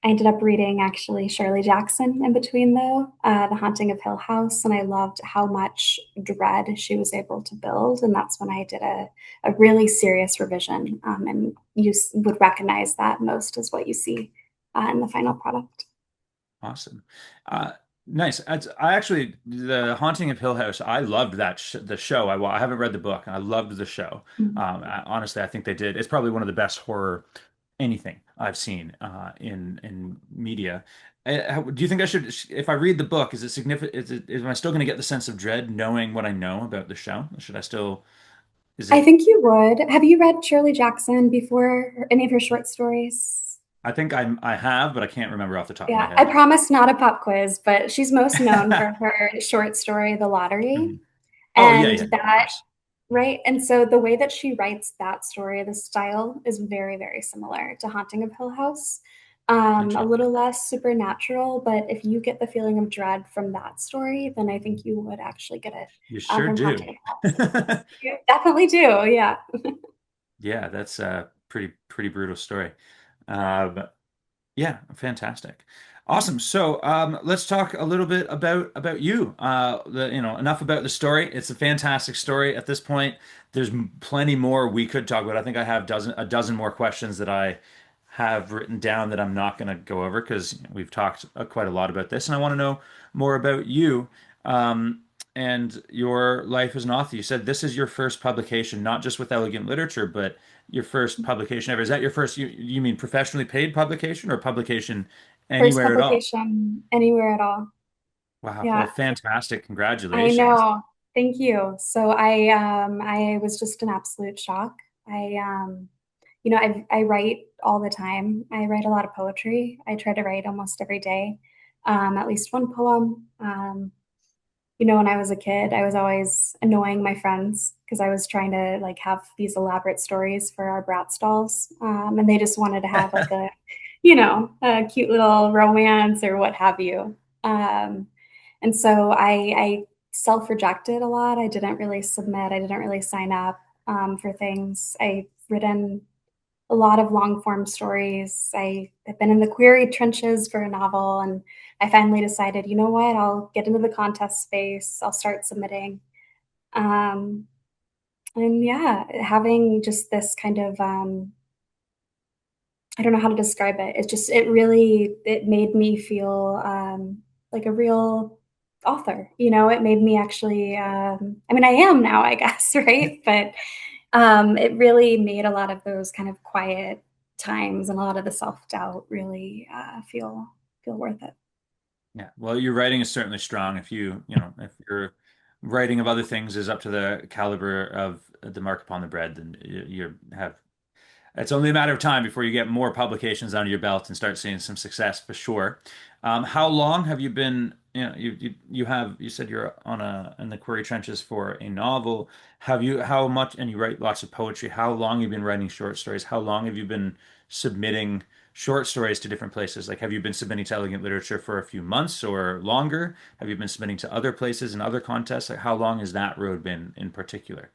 I ended up reading actually Shirley Jackson in between, though, The Haunting of Hill House, and I loved how much dread she was able to build. And that's when I did a really serious revision. And would recognize that most as what you see in the final product. Awesome. Uh, nice. I actually, The Haunting of Hill House, I loved the show. I haven't read the book, and I loved the show. Mhm. Honestly, I think they did. It's probably one of the best horror anything I've seen in media. Do you think I should, if I read the book, is it significant? Am I still going to get the sense of dread knowing what I know about the show? Should I still, is I it, think you would. Have you read Shirley Jackson before, or any of her short stories? I think I have, but I can't remember off the top of my Yeah, I head. promise not a pop quiz, but she's most known for her short story, The Lottery. Mhm. Oh, yeah, And yeah, of that, course. right? And so the way that she writes that story, the style is very, very similar to Haunting of Hill House. A Interesting. little less supernatural, but if you get the feeling of dread from that story, then I think you would actually get it You sure from do. Haunting of Hill House. You definitely do, yeah. Yeah, that's a pretty brutal story. But yeah, fantastic. Awesome. So let's talk a little bit about you. Enough about the story. It's a fantastic story. At this point, there's plenty more we could talk about. I think I have a dozen more questions that I have written down that I'm not going to go over because we've talked quite a lot about this, and I want to know more about you and your life as an author. You said this is your first publication, not just with Elegant Literature, but your first publication ever. Is that your first, you mean professionally paid publication or publication First anywhere at all? publication anywhere at all. Wow. Well, Yeah, fantastic. I Congratulations. know. Thank you. So I was just in absolute shock. I write all the time. I write a lot of poetry. I try to write almost every day, at least one poem. When I was a kid, I was always annoying my friends because I was trying to like have these elaborate stories for our Bratz dolls, and they just wanted to have like a cute little romance or what have you. Um, and so I self-rejected a lot. I didn't really submit. I didn't really sign up for things. I've written a lot of long form stories. I have been in the query trenches for a novel, and I finally decided, you know what, I'll get into the contest space, I'll start submitting. Um, and yeah, having just this kind of I don't know how to describe it. It really, it made me feel like a real author. It made me actually, I mean, I am now, I guess, right? But it really made a lot of those kind of quiet times and a lot of the self-doubt really feel worth it. Yeah. Well, your writing is certainly strong. If your writing of other things is up to the caliber of the Mark Upon the Bread, then you have it's only a matter of time before you get more publications under your belt and start seeing some success for sure. How long have you been, you said you're on in the query trenches for a novel. How much, and you write lots of poetry. How long have you been writing short stories? How long have you been submitting short stories to different places? Like, have you been submitting to Elegant Literature for a few months or longer? Have you been submitting to other places and other contests? Like, how long has that road been in particular?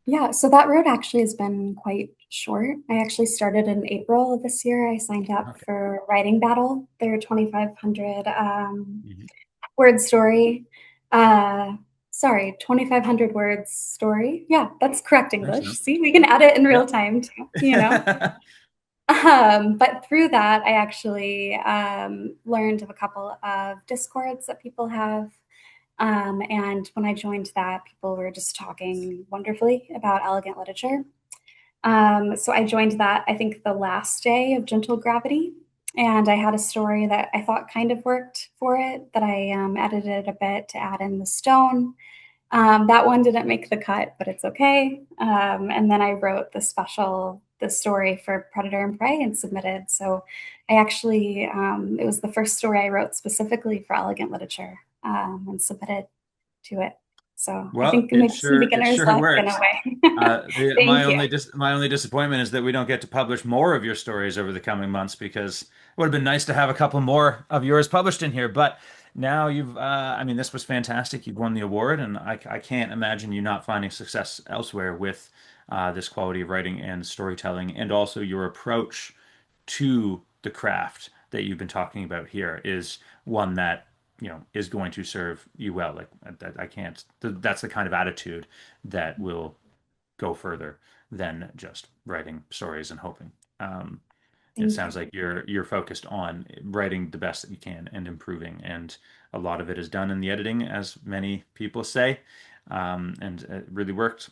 Yeah, so that road actually has been quite short. I actually started in April of this year. I signed up Okay. for Writing Battle, their 2,500 Mhm. word story. Uh, sorry, 2,500 words story. Yeah, that's correct Thanks, English. man. See, we can edit in real Yep. time too. But through that, I actually learned of a couple of discords that people have. And when I joined that, people were just talking wonderfully about elegant literature. So I joined that, I think, the last day of Gentle Gravity. And I had a story that I thought kind of worked for it, that I edited a bit to add in the stone. That one didn't make the cut, but it's okay. And then I wrote the story for Predator and Prey and submitted. So I actually, it was the first story I wrote specifically for elegant literature and submitted to it. So I Well, think maybe some it beginner's sure luck in a works. way. My Thank you. only my only disappointment is that we don't get to publish more of your stories over the coming months because it would have been nice to have a couple more of yours published in here. But now I mean, this was fantastic. You've won the award, and I can't imagine you not finding success elsewhere with this quality of writing and storytelling, and also your approach to the craft that you've been talking about here is one that is going to serve you well. Like that, I can't. That's the kind of attitude that will go further than just writing stories and hoping. Um, it Thank you. sounds like you're focused on writing the best that you can and improving, and a lot of it is done in the editing, as many people say, and it really worked.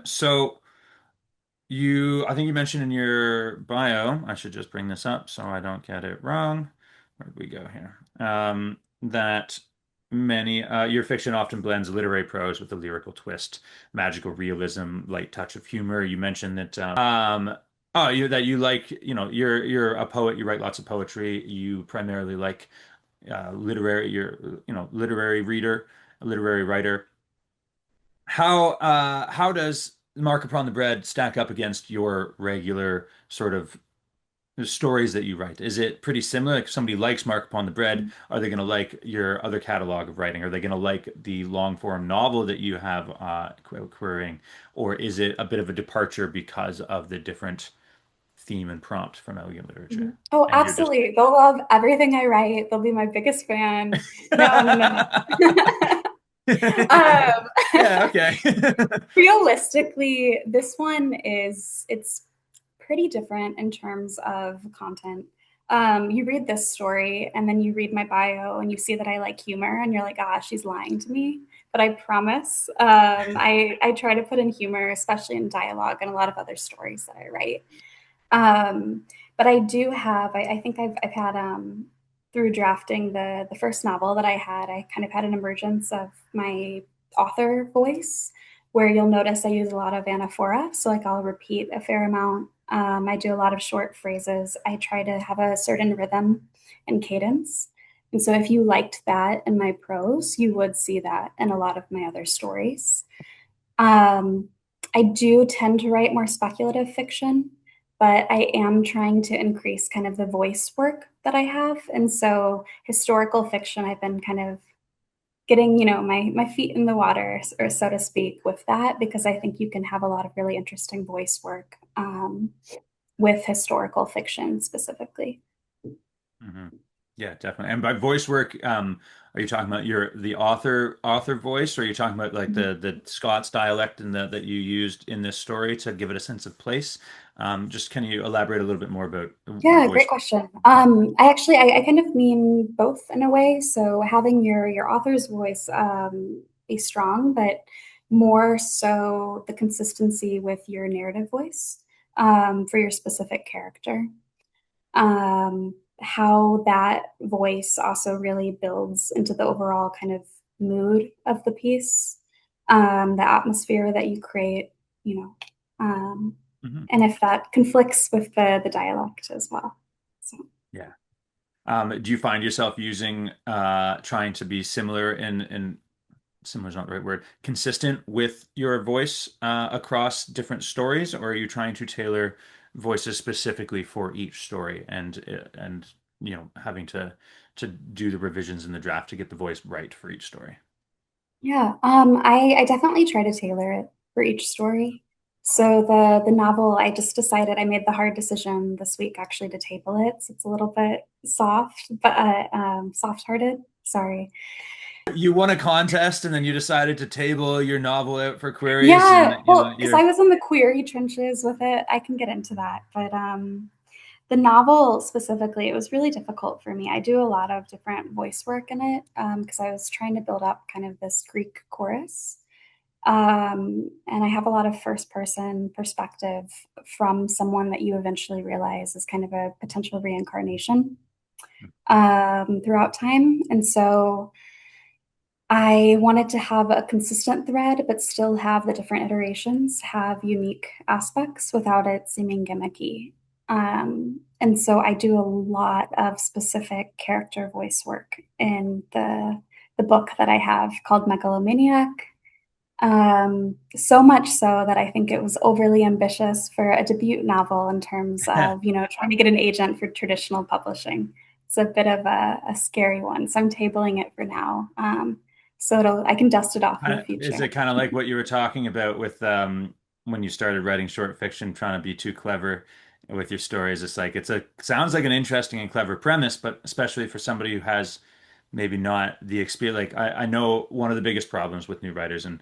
So. I think you mentioned in your bio, I should just bring this up so I don't get it wrong. Where did we go here? That your fiction often blends literary prose with a lyrical twist, magical realism, light touch of humor. You mentioned that, that you like, you're a poet, you write lots of poetry, you primarily like literary reader, a literary writer. How does Mark Upon the Bread stack up against your regular sort of stories that you write? Is it pretty similar? Like if somebody likes Mark Upon the Bread, are they going to like your other catalog of writing? Are they going to like the long form novel that you have querying, or is it a bit of a departure because of the different theme and prompt from Elegant Mhm. Literature? Oh, And you're just absolutely. They'll love everything I write. They'll be my biggest fan. No, no, no, no. Um, Yeah, okay. realistically, this one it's pretty different in terms of content. You read this story and then you read my bio and you see that I like humor and you're like, ah, she's lying to me. But I promise, I try to put in humor, especially in dialogue and a lot of other stories that I write. But I do have, I think I've had, through drafting the first novel that I had, I kind of had an emergence of my author voice, where you'll notice I use a lot of anaphora. So, like, I'll repeat a fair amount. I do a lot of short phrases. I try to have a certain rhythm and cadence. And so, if you liked that in my prose, you would see that in a lot of my other stories. Um, I do tend to write more speculative fiction, but I am trying to increase kind of the voice work that I have. And so historical fiction, I've been kind of getting, my feet in the water, or so to speak, with that, because I think you can have a lot of really interesting voice work with historical fiction specifically. Hmm. Yeah, definitely. And by voice work, are you talking about the author voice, or are you talking about like the Scots dialect and that you used in this story to give it a sense of place? Just can you elaborate a little bit more about Yeah, voice great question. work? I kind of mean both in a way. So having your author's voice be strong, but more so the consistency with your narrative voice for your specific character. How that voice also really builds into the overall kind of mood of the piece, the atmosphere that you create, you know. Um, Hmm. and if that conflicts with the dialect as well. So Yeah. Do you find yourself using trying to be similar in similar is not the right word, consistent with your voice across different stories, or are you trying to tailor voices specifically for each story and having to do the revisions in the draft to get the voice right for each story? yeah, I definitely try to tailor it for each story. So the novel, I just decided I made the hard decision this week actually to table it. So it's a little bit soft, but soft-hearted. Sorry. You won a contest and then you decided to table your novel out for queries and Yeah, well, because I you're was in the query trenches with it, I can get into that. But the novel specifically, it was really difficult for me. I do a lot of different voice work in it because I was trying to build up kind of this Greek chorus. And I have a lot of first person perspective from someone that you eventually realize is kind of a potential reincarnation throughout time. And so I wanted to have a consistent thread, but still have the different iterations have unique aspects without it seeming gimmicky. And so I do a lot of specific character voice work in the book that I have called Megalomaniac. So much so that I think it was overly ambitious for a debut novel in terms of, trying to get an agent for traditional publishing. It's a bit of a scary one. So I'm tabling it for now. So I can dust it off in the Is future. it kind of like what you were talking about with when you started writing short fiction, trying to be too clever with your stories? It's like sounds like an interesting and clever premise, but especially for somebody who has maybe not the experience. Like I know one of the biggest problems with new writers and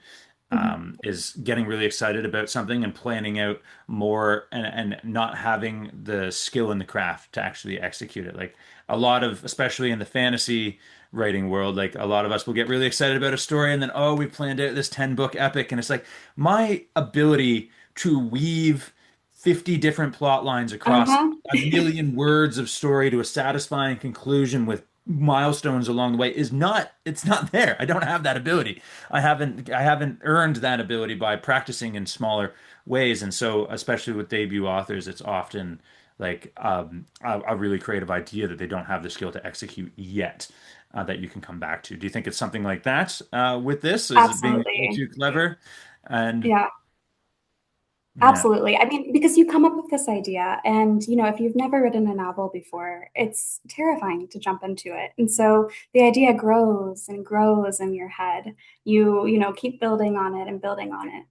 Mhm. is getting really excited about something and planning out more and not having the skill in the craft to actually execute it. Like a lot of, especially in the fantasy writing world, like a lot of us will get really excited about a story and then, oh, we planned out this 10-book epic. And it's like my ability to weave 50 different plot lines across Uh-huh. a million words of story to a satisfying conclusion with milestones along the way is not it's not there. I don't have that ability. I haven't earned that ability by practicing in smaller ways. And so especially with debut authors, it's often like a really creative idea that they don't have the skill to execute yet, that you can come back to. Do you think it's something like that with this? Is it being a little Absolutely. too clever? And Yeah. yeah. Absolutely. I mean, because you come up with this idea, and if you've never written a novel before, it's terrifying to jump into it. And so the idea grows and grows in your head. You keep building on it and building on it.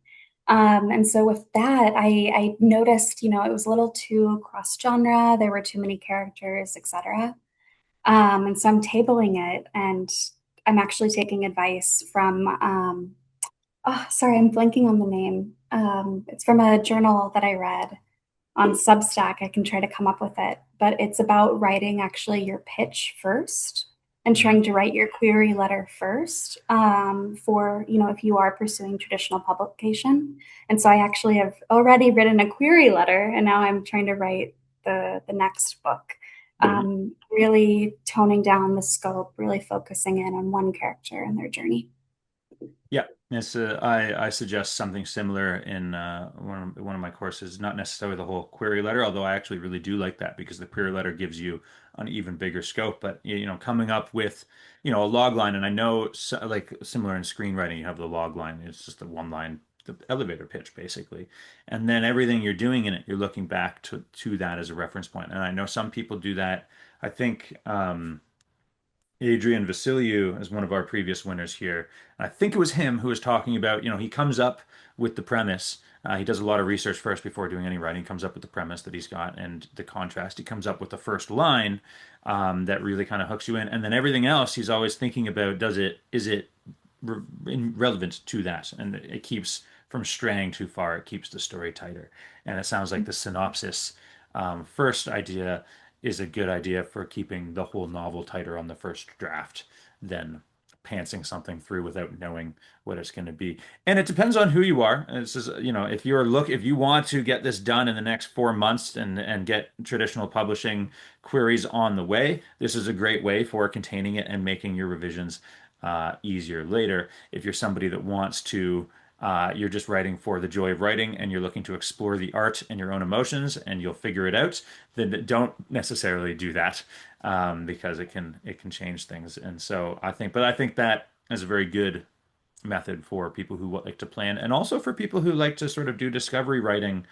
And so with that, I noticed, it was a little too cross genre. There were too many characters, etc. And so I'm tabling it, and I'm actually taking advice from oh, sorry, I'm blanking on the name. It's from a journal that I read on Substack. I can try to come up with it, but it's about writing actually your pitch first and Mhm. trying to write your query letter first for, if you are pursuing traditional publication. And so I actually have already written a query letter, and now I'm trying to write the next book. Really toning down the scope, really focusing in on one character and their journey. Yeah, it's I suggest something similar in one of my courses. Not necessarily the whole query letter, although I actually really do like that because the query letter gives you an even bigger scope. But coming up with a log line, and I know like similar in screenwriting, you have the log line. It's just the one line, the elevator pitch basically, and then everything you're doing in it, you're looking back to that as a reference point. And I know some people do that. I think. Adrian Vasiliou is one of our previous winners here. I think it was him who was talking about, he comes up with the premise. He does a lot of research first before doing any writing. He comes up with the premise that he's got and the contrast. He comes up with the first line that really kind of hooks you in, and then everything else he's always thinking about. Is it relevant to that? And it keeps from straying too far. It keeps the story tighter. And it sounds like the synopsis first idea is a good idea for keeping the whole novel tighter on the first draft than pantsing something through without knowing what it's going to be. And it depends on who you are. This is, if you want to get this done in the next 4 months and get traditional publishing queries on the way, this is a great way for containing it and making your revisions easier later. If you're somebody that wants to you're just writing for the joy of writing and you're looking to explore the art and your own emotions and you'll figure it out, then don't necessarily do that because it can change things. And so I think that is a very good method for people who like to plan and also for people who like to sort of do discovery writing,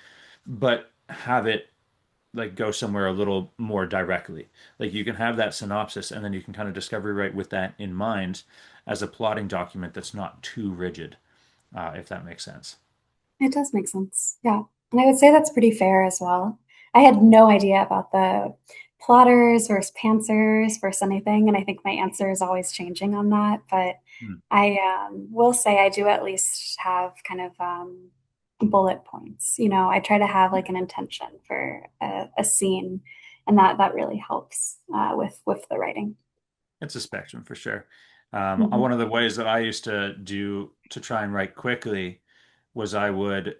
but have it like go somewhere a little more directly. Like you can have that synopsis and then you can kind of discovery write with that in mind as a plotting document that's not too rigid, if that makes sense. It does make sense. Yeah. And I would say that's pretty fair as well. I had no idea about the plotters versus pantsers versus anything. And I think my answer is always changing on that. But Hmm. I will say I do at least have kind of bullet points. I try to have like an intention for a scene, and that really helps with the writing. It's a spectrum for sure. Hmm. One of the ways that I used to do to try and write quickly was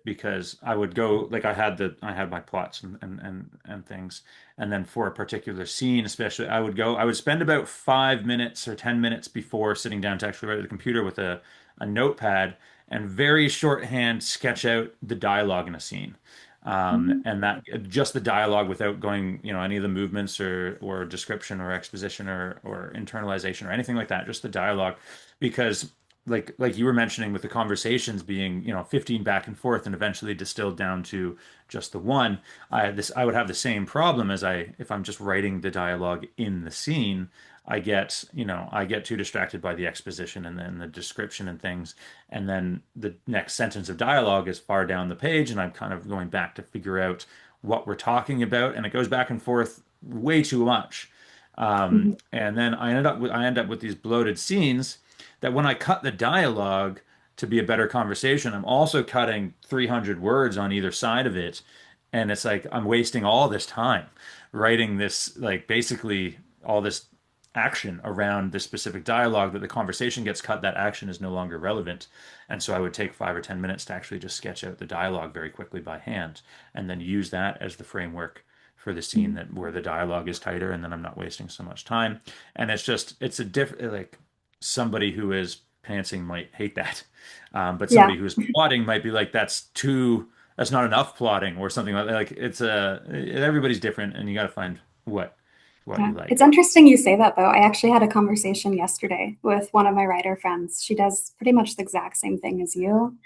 because I would go like I had my plots and things, and then for a particular scene, especially, I would spend about 5 minutes or 10 minutes before sitting down to actually write at the computer with a notepad and very shorthand sketch out the dialogue in a scene. And that just the dialogue without going, any of the movements or description or exposition or internalization or anything like that, just the dialogue, because like you were mentioning with the conversations being 15 back and forth and eventually distilled down to just the one. I would have the same problem as I if I'm just writing the dialogue in the scene. I get too distracted by the exposition and then the description and things, and then the next sentence of dialogue is far down the page and I'm kind of going back to figure out what we're talking about, and it goes back and forth way too much. Hmm. And then I end up with these bloated scenes that when I cut the dialogue to be a better conversation, I'm also cutting 300 words on either side of it. And it's like I'm wasting all this time writing this, like basically all this action around this specific dialogue that the conversation gets cut, that action is no longer relevant. And so I would take 5 or 10 minutes to actually just sketch out the dialogue very quickly by hand and then use that as the framework for the scene that where the dialogue is tighter and then I'm not wasting so much time. And it's a different, like somebody who is pantsing might hate that. But Yeah. somebody who is plotting might be like, that's not enough plotting or something like that. Like everybody's different and you got to find what Yeah, you like. it's interesting you say that though. I actually had a conversation yesterday with one of my writer friends. She does pretty much the exact same thing as you.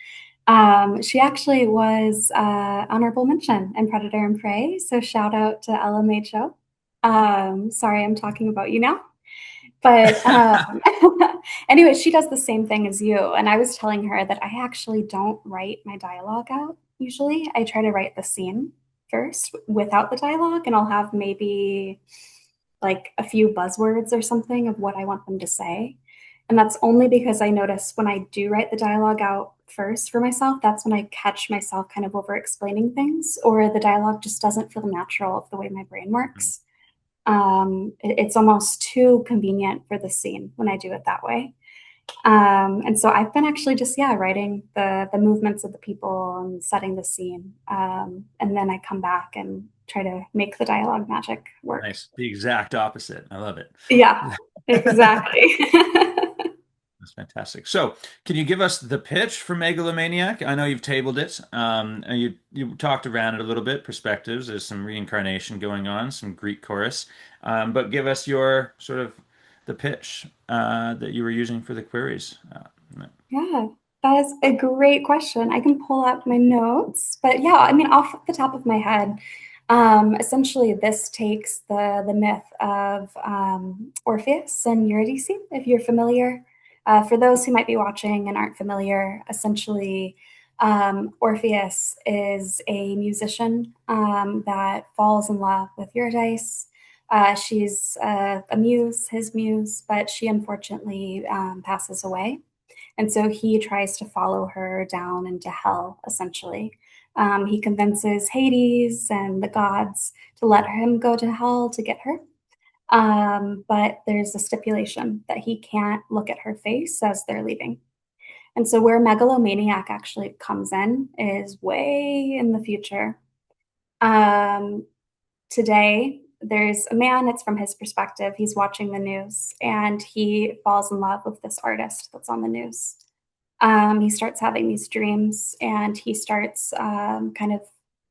She actually was honorable mention in Predator and Prey, so shout out to LMHO. Sorry, I'm talking about you now. But anyway, she does the same thing as you. And I was telling her that I actually don't write my dialogue out usually. I try to write the scene first without the dialogue, and I'll have maybe like a few buzzwords or something of what I want them to say. And that's only because I notice when I do write the dialogue out first for myself, that's when I catch myself kind of over explaining things, or the dialogue just doesn't feel natural of the way my brain works. It's almost too convenient for the scene when I do it that way. And so I've been actually just writing the movements of the people and setting the scene, and then I come back and try to make the dialogue magic work. Nice. The exact opposite. I love it. Yeah, exactly. That's fantastic. So, can you give us the pitch for Megalomaniac? I know you've tabled it. And you talked around it a little bit. Perspectives. There's some reincarnation going on, some Greek chorus. But give us your sort of the pitch that you were using for the queries. Yeah, that is a great question. I can pull up my notes, but yeah, I mean, off the top of my head, Essentially, this takes the myth of Orpheus and Eurydice, if you're familiar. For those who might be watching and aren't familiar, essentially, Orpheus is a musician that falls in love with Eurydice. She's a muse, his muse, but she unfortunately passes away. And so he tries to follow her down into hell, essentially. He convinces Hades and the gods to let him go to hell to get her. But there's a stipulation that he can't look at her face as they're leaving. And so, where megalomaniac actually comes in is way in the future. Um, Today, there's a man, it's from his perspective. He's watching the news and he falls in love with this artist that's on the news. He starts having these dreams and he starts kind of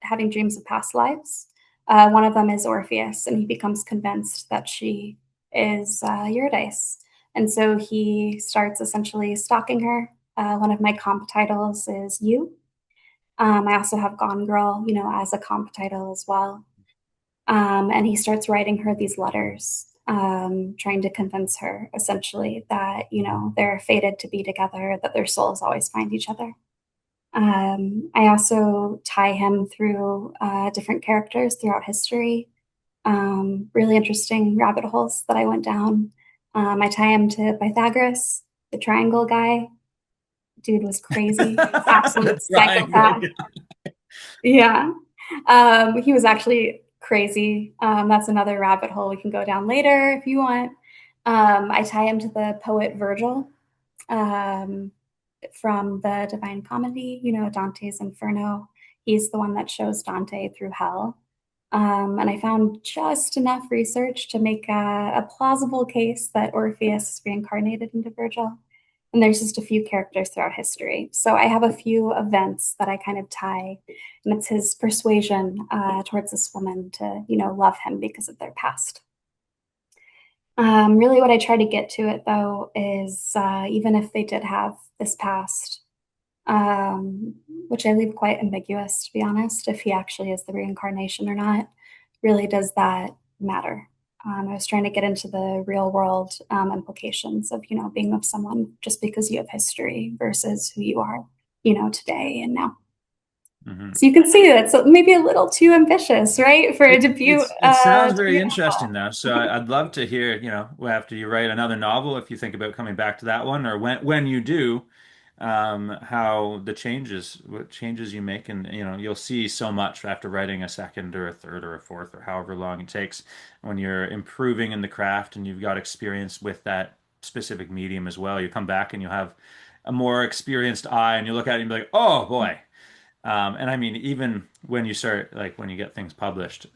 having dreams of past lives. One of them is Orpheus, and he becomes convinced that she is Eurydice. And so he starts essentially stalking her. One of my comp titles is You. I also have Gone Girl, as a comp title as well. And he starts writing her these letters, trying to convince her essentially that, they're fated to be together, that their souls always find each other. I also tie him through different characters throughout history, really interesting rabbit holes that I went down. I tie him to Pythagoras, the triangle guy. Dude was crazy, The absolute triangle. psychopath. Yeah. He was actually crazy. That's another rabbit hole we can go down later if you want. I tie him to the poet Virgil um, from the Divine Comedy, Dante's Inferno. He's the one that shows Dante through hell. And I found just enough research to make a plausible case that Orpheus is reincarnated into Virgil. And there's just a few characters throughout history. So I have a few events that I kind of tie, and it's his persuasion towards this woman to, love him because of their past. Really, what I try to get to it though is even if they did have this past, um, which I leave quite ambiguous, to be honest, if he actually is the reincarnation or not. Really, does that matter? I was trying to get into the real world implications of, being with someone just because you have history versus who you are, today and now. Mhm. So you can see that's maybe a little too ambitious, right, for a debut It sounds to be very a interesting novel. though. So I'd love to hear, after you write another novel, if you think about coming back to that one, or when you do, how what changes you make, and you'll see so much after writing a second or a third or a fourth or however long it takes when you're improving in the craft and you've got experience with that specific medium as well. You come back and you have a more experienced eye, and you look at it and be like, oh boy. And I mean, even when you start, like when you get things published,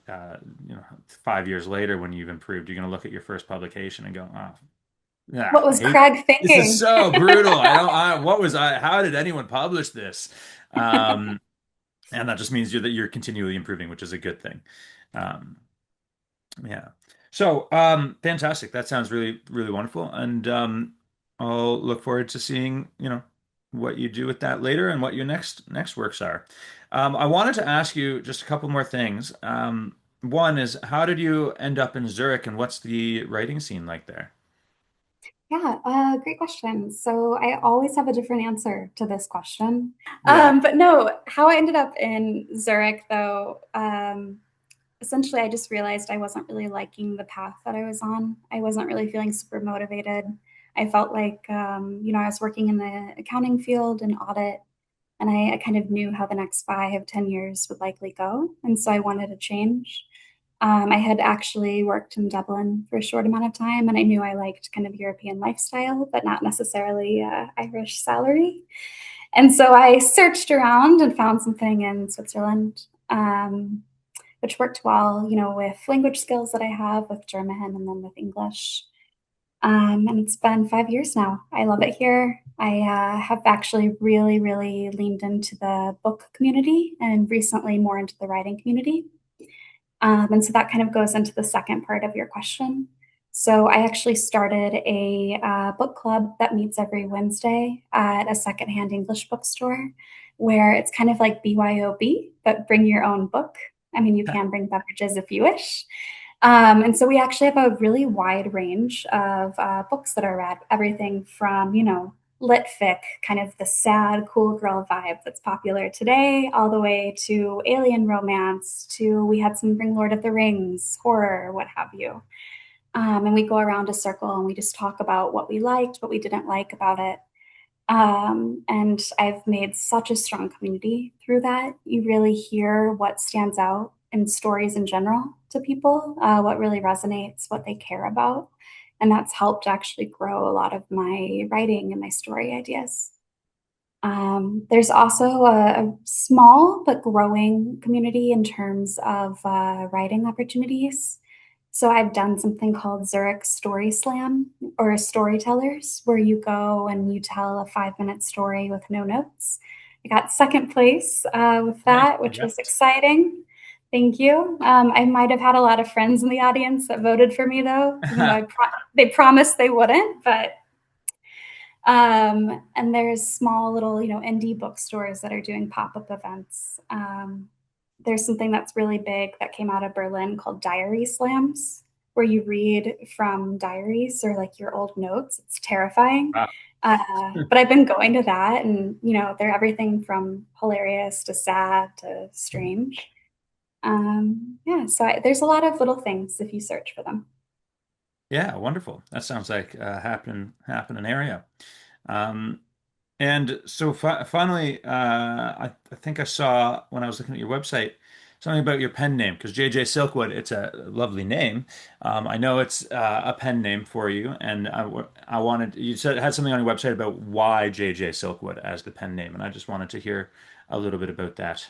5 years later, when you've improved, you're going to look at your first publication and go, oh, yeah, What I was hate Craig this is thinking? so brutal. What was how did anyone publish this? Um, and that just means that you're continually improving, which is a good thing. Um, yeah. So, fantastic. That sounds really, really wonderful. And I'll look forward to seeing, what you do with that later and what your next works are. I wanted to ask you just a couple more things. One is, how did you end up in Zurich, and what's the writing scene like there? Yeah, great question. So I always have a different answer to this question. Yeah. But no, how I ended up in Zurich, though, essentially I just realized I wasn't really liking the path that I was on. I wasn't really feeling super motivated. I felt like, I was working in the accounting field and audit, and I kind of knew how the next 5, 10 years would likely go. And so I wanted to change. I had actually worked in Dublin for a short amount of time, and I knew I liked kind of European lifestyle, but not necessarily Irish salary. And so I searched around and found something in Switzerland, which worked well, with language skills that I have with German and then with English. And it's been 5 years now. I love it here. I have actually really, really leaned into the book community and recently more into the writing community. And so that kind of goes into the second part of your question. So I actually started a book club that meets every Wednesday at a secondhand English bookstore, where it's kind of like BYOB, but bring your own book. I mean, you can bring beverages if you wish. And so we actually have a really wide range of books that are read, everything from, lit fic, kind of the sad, cool girl vibe that's popular today, all the way to alien romance, to we had some bring Lord of the Rings, horror, what have you. And we go around a circle and we just talk about what we liked, what we didn't like about it. And I've made such a strong community through that. You really hear what stands out in stories in general to people, what really resonates, what they care about. And that's helped actually grow a lot of my writing and my story ideas. There's also a small but growing community in terms of writing opportunities. So I've done something called Zurich Story Slam or Storytellers, where you go and you tell a 5-minute story with no notes. I got second place with Nice. that, which was Congrats. exciting. Thank you. I might have had a lot of friends in the audience that voted for me, though, even though they promised they wouldn't. But and there's small little, indie bookstores that are doing pop-up events. There's something that's really big that came out of Berlin called diary slams, where you read from diaries or like your old notes. It's terrifying. Wow. But I've been going to that, and they're everything from hilarious to sad to strange. Yeah, so there's a lot of little things if you search for them. Yeah, wonderful. That sounds like a happening area. Um, And so finally, I think I saw when I was looking at your website something about your pen name because JJ Silkwood, it's a lovely name. I know it's a pen name for you, and I wanted you said had something on your website about why JJ Silkwood as the pen name, and I just wanted to hear a little bit about that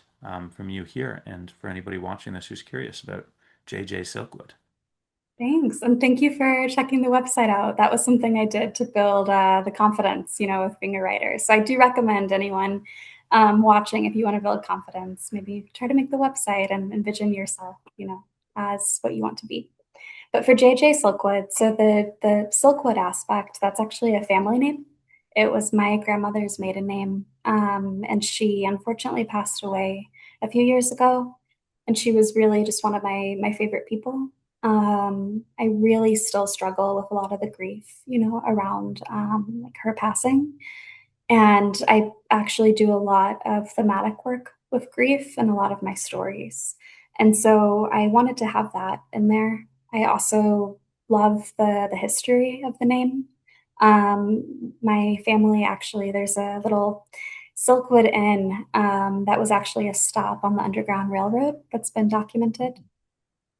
from you here, and for anybody watching this who's curious about JJ Silkwood. Thanks. And thank you for checking the website out. That was something I did to build the confidence, with being a writer. So I do recommend anyone watching, if you want to build confidence, maybe try to make the website and envision yourself, as what you want to be. But for JJ Silkwood, so the Silkwood aspect, that's actually a family name. It was my grandmother's maiden name, and she unfortunately passed away a few years ago. And she was really just one of my favorite people. I really still struggle with a lot of the grief, around like her passing. And I actually do a lot of thematic work with grief and a lot of my stories. And so I wanted to have that in there. I also love the history of the name. My family actually, there's a little Silkwood Inn that was actually a stop on the Underground Railroad that's been documented.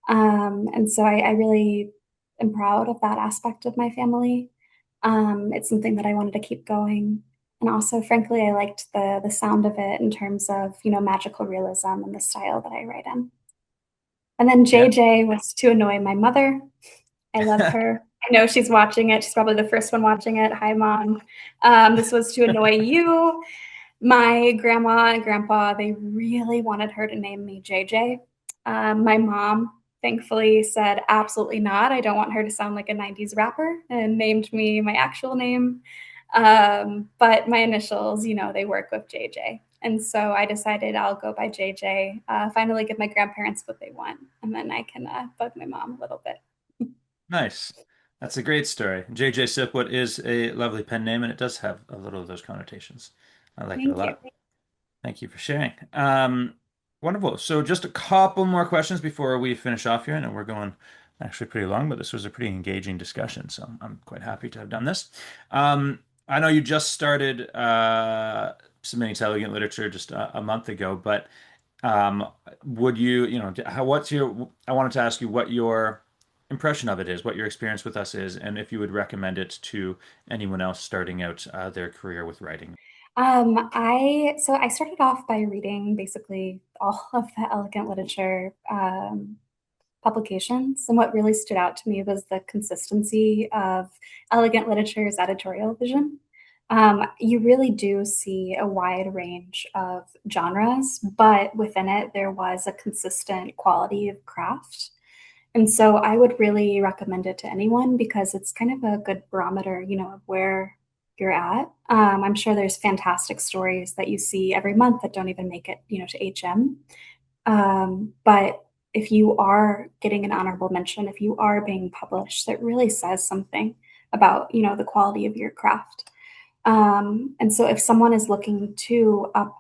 And so I really am proud of that aspect of my family. It's something that I wanted to keep going. And also, frankly, I liked the sound of it in terms of, magical realism and the style that I write in. And then Yeah. JJ was to annoy my mother. I love her. I know she's watching it. She's probably the first one watching it. Hi, Mom. This was to annoy you. My grandma and grandpa, they really wanted her to name me JJ. My mom thankfully said, absolutely not. I don't want her to sound like a 90s rapper and named me my actual name. But my initials, they work with JJ. And so I decided I'll go by JJ, finally give my grandparents what they want. And then I can bug my mom a little bit. Nice. That's a great story. JJ Silkwood is a lovely pen name, and it does have a little of those connotations. I like it a Thank you. lot. Thank you for sharing. Wonderful. So just a couple more questions before we finish off here. I know we're going actually pretty long, but this was a pretty engaging discussion, so I'm quite happy to have done this. I know you just started submitting to Elegant Literature just a month ago, but would what's I wanted to ask you what your impression of it is, what your experience with us is, and if you would recommend it to anyone else starting out their career with writing. I started off by reading basically all of the elegant literature publications, and what really stood out to me was the consistency of elegant literature's editorial vision. You really do see a wide range of genres, but within it there was a consistent quality of craft. And so I would really recommend it to anyone because it's kind of a good barometer, of where you're at. I'm sure there's fantastic stories that you see every month that don't even make it, to HM. But if you are getting an honorable mention, if you are being published, that really says something about, the quality of your craft. And so if someone is looking to up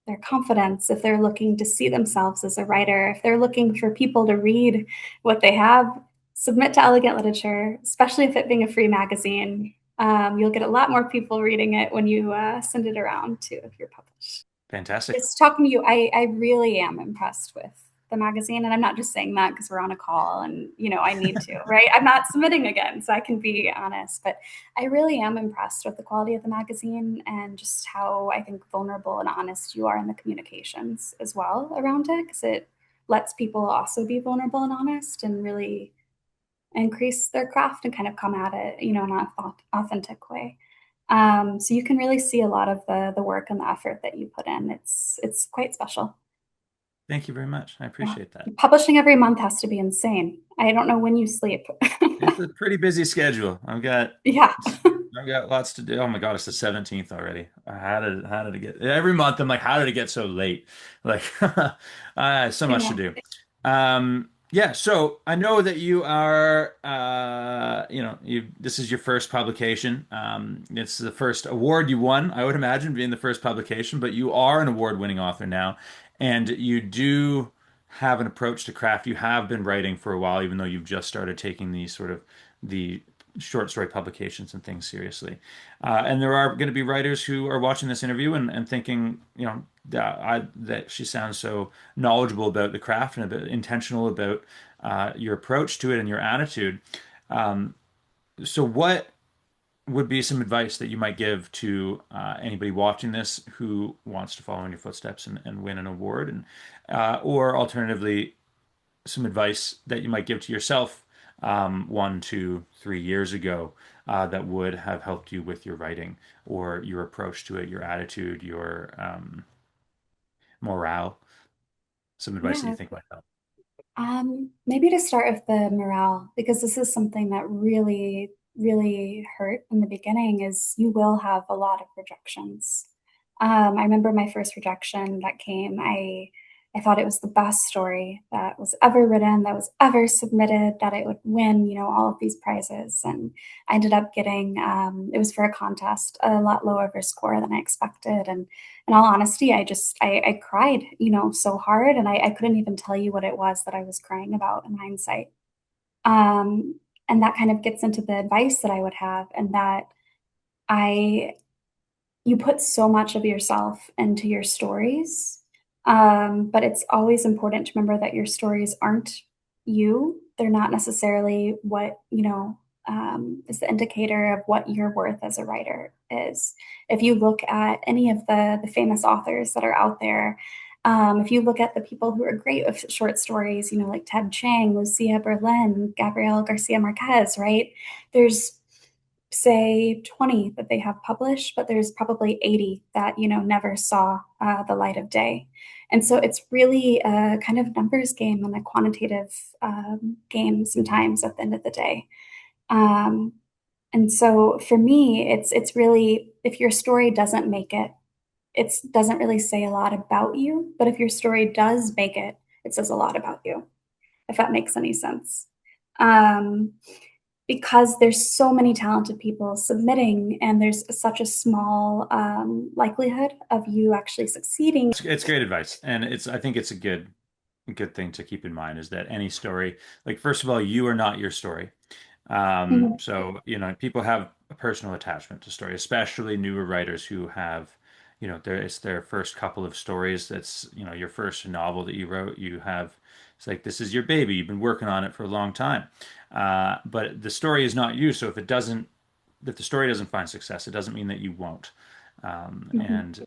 their confidence, if they're looking to see themselves as a writer, if they're looking for people to read what they have, submit to Elegant Literature, especially if it being a free magazine. You'll get a lot more people reading it when you send it around too if you're published. Fantastic. Just talking to you, I really am impressed with the magazine. And I'm not just saying that because we're on a call and, I need to, right? I'm not submitting again, so I can be honest. But I really am impressed with the quality of the magazine and just how I think vulnerable and honest you are in the communications as well around it, because it lets people also be vulnerable and honest and really increase their craft and kind of come at it, in an authentic way. So you can really see a lot of the work and the effort that you put in. It's quite special. Thank you very much. I Yeah. appreciate that. Publishing every month has to be insane. I don't know when you sleep. It's a pretty busy schedule. Yeah. I've got lots to do. Oh my God, it's the 17th already. How did it get every month? I'm like, how did it get so late? Like, so I much to know. do. Yeah, so I know that you are, this is your first publication. It's the first award you won, I would imagine, being the first publication, but you are an award-winning author now, and you do have an approach to craft. You have been writing for a while, even though you've just started taking these sort of the short story publications and things seriously. And there are going to be writers who are watching this interview and thinking, that she sounds so knowledgeable about the craft and a bit intentional about your approach to it and your attitude. Um, so, what would be some advice that you might give to anybody watching this who wants to follow in your footsteps and win an award, and or alternatively, some advice that you might give to yourself 1, 2, 3 years ago that would have helped you with your writing or your approach to it, your attitude, your morale? Some advice that you Yeah. think might help. Maybe to start with the morale, because this is something that really, really hurt in the beginning, is you will have a lot of rejections. I remember my first rejection that came. I thought it was the best story that was ever written, that was ever submitted, that it would win, all of these prizes. And I ended up getting, it was for a contest, a lot lower of a score than I expected. And in all honesty, I cried, so hard, and I couldn't even tell you what it was that I was crying about in hindsight. Um, and that kind of gets into the advice that I would have, and that I you put so much of yourself into your stories. But it's always important to remember that your stories aren't you. They're not necessarily what, is the indicator of what your worth as a writer is. If you look at any of the famous authors that are out there, if you look at the people who are great with short stories, like Ted Chiang, Lucia Berlin, Gabriel Garcia Marquez, right? There's say 20 that they have published, but there's probably 80 that, never saw the light of day. And so it's really a kind of numbers game and a quantitative game sometimes at the end of the day. Um, and so for me, it's really, if your story doesn't make it, it doesn't really say a lot about you. But if your story does make it, it says a lot about you, if that makes any sense. Um, because there's so many talented people submitting and there's such a small likelihood of you actually succeeding. It's great advice, and I think it's a good thing to keep in mind is that any story, like first of all, you are not your story. Mhm. So, people have a personal attachment to story, especially newer writers who have, it's their first couple of stories. That's, your first novel that you wrote. It's like, this is your baby. You've been working on it for a long time. But the story is not you. So if the story doesn't find success, it doesn't mean that you won't. Mhm. And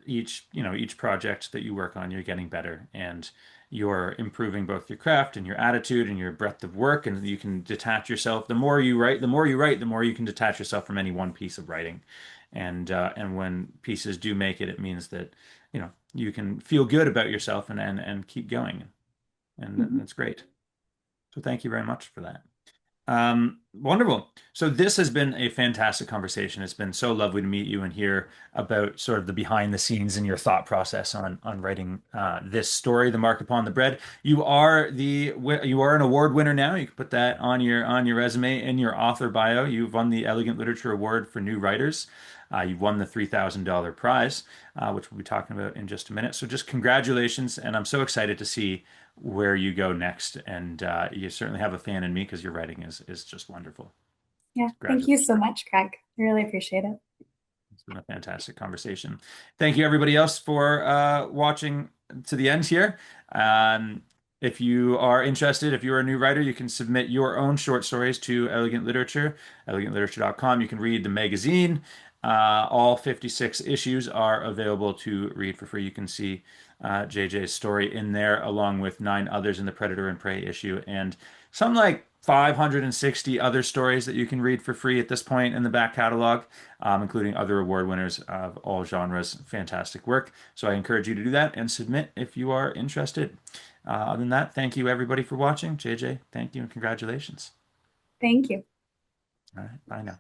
each project that you work on, you're getting better and you're improving both your craft and your attitude and your breadth of work. And you can detach yourself. The more you can detach yourself from any one piece of writing. And when pieces do make it, it means that, you can feel good about yourself and keep going. And Mhm. that's great. So thank you very much for that. Wonderful. So this has been a fantastic conversation. It's been so lovely to meet you and hear about sort of the behind the scenes and your thought process on writing this story, The Mark Upon the Bread. You are an award winner now. You can put that on your resume in your author bio. You've won the Elegant Literature Award for New Writers. You've won the $3,000 prize, which we'll be talking about in just a minute. So just congratulations, and I'm so excited to see where you go next. And you certainly have a fan in me because your writing is just wonderful. Yeah, thank you Congratulations. so much, Craig. I really appreciate it. It's been a fantastic conversation. Thank you, everybody else, for watching to the end here. Um, if you are interested, if you're a new writer, you can submit your own short stories to Elegant Literature, elegantliterature.com. You can read the magazine. All 56 issues are available to read for free. You can see JJ's story in there, along with 9 others in the Predator and Prey issue, and some like 560 other stories that you can read for free at this point in the back catalog, including other award winners of all genres. Fantastic work. So I encourage you to do that and submit if you are interested. Other than that, thank you everybody for watching. JJ, thank you and congratulations. Thank you. All right, bye now.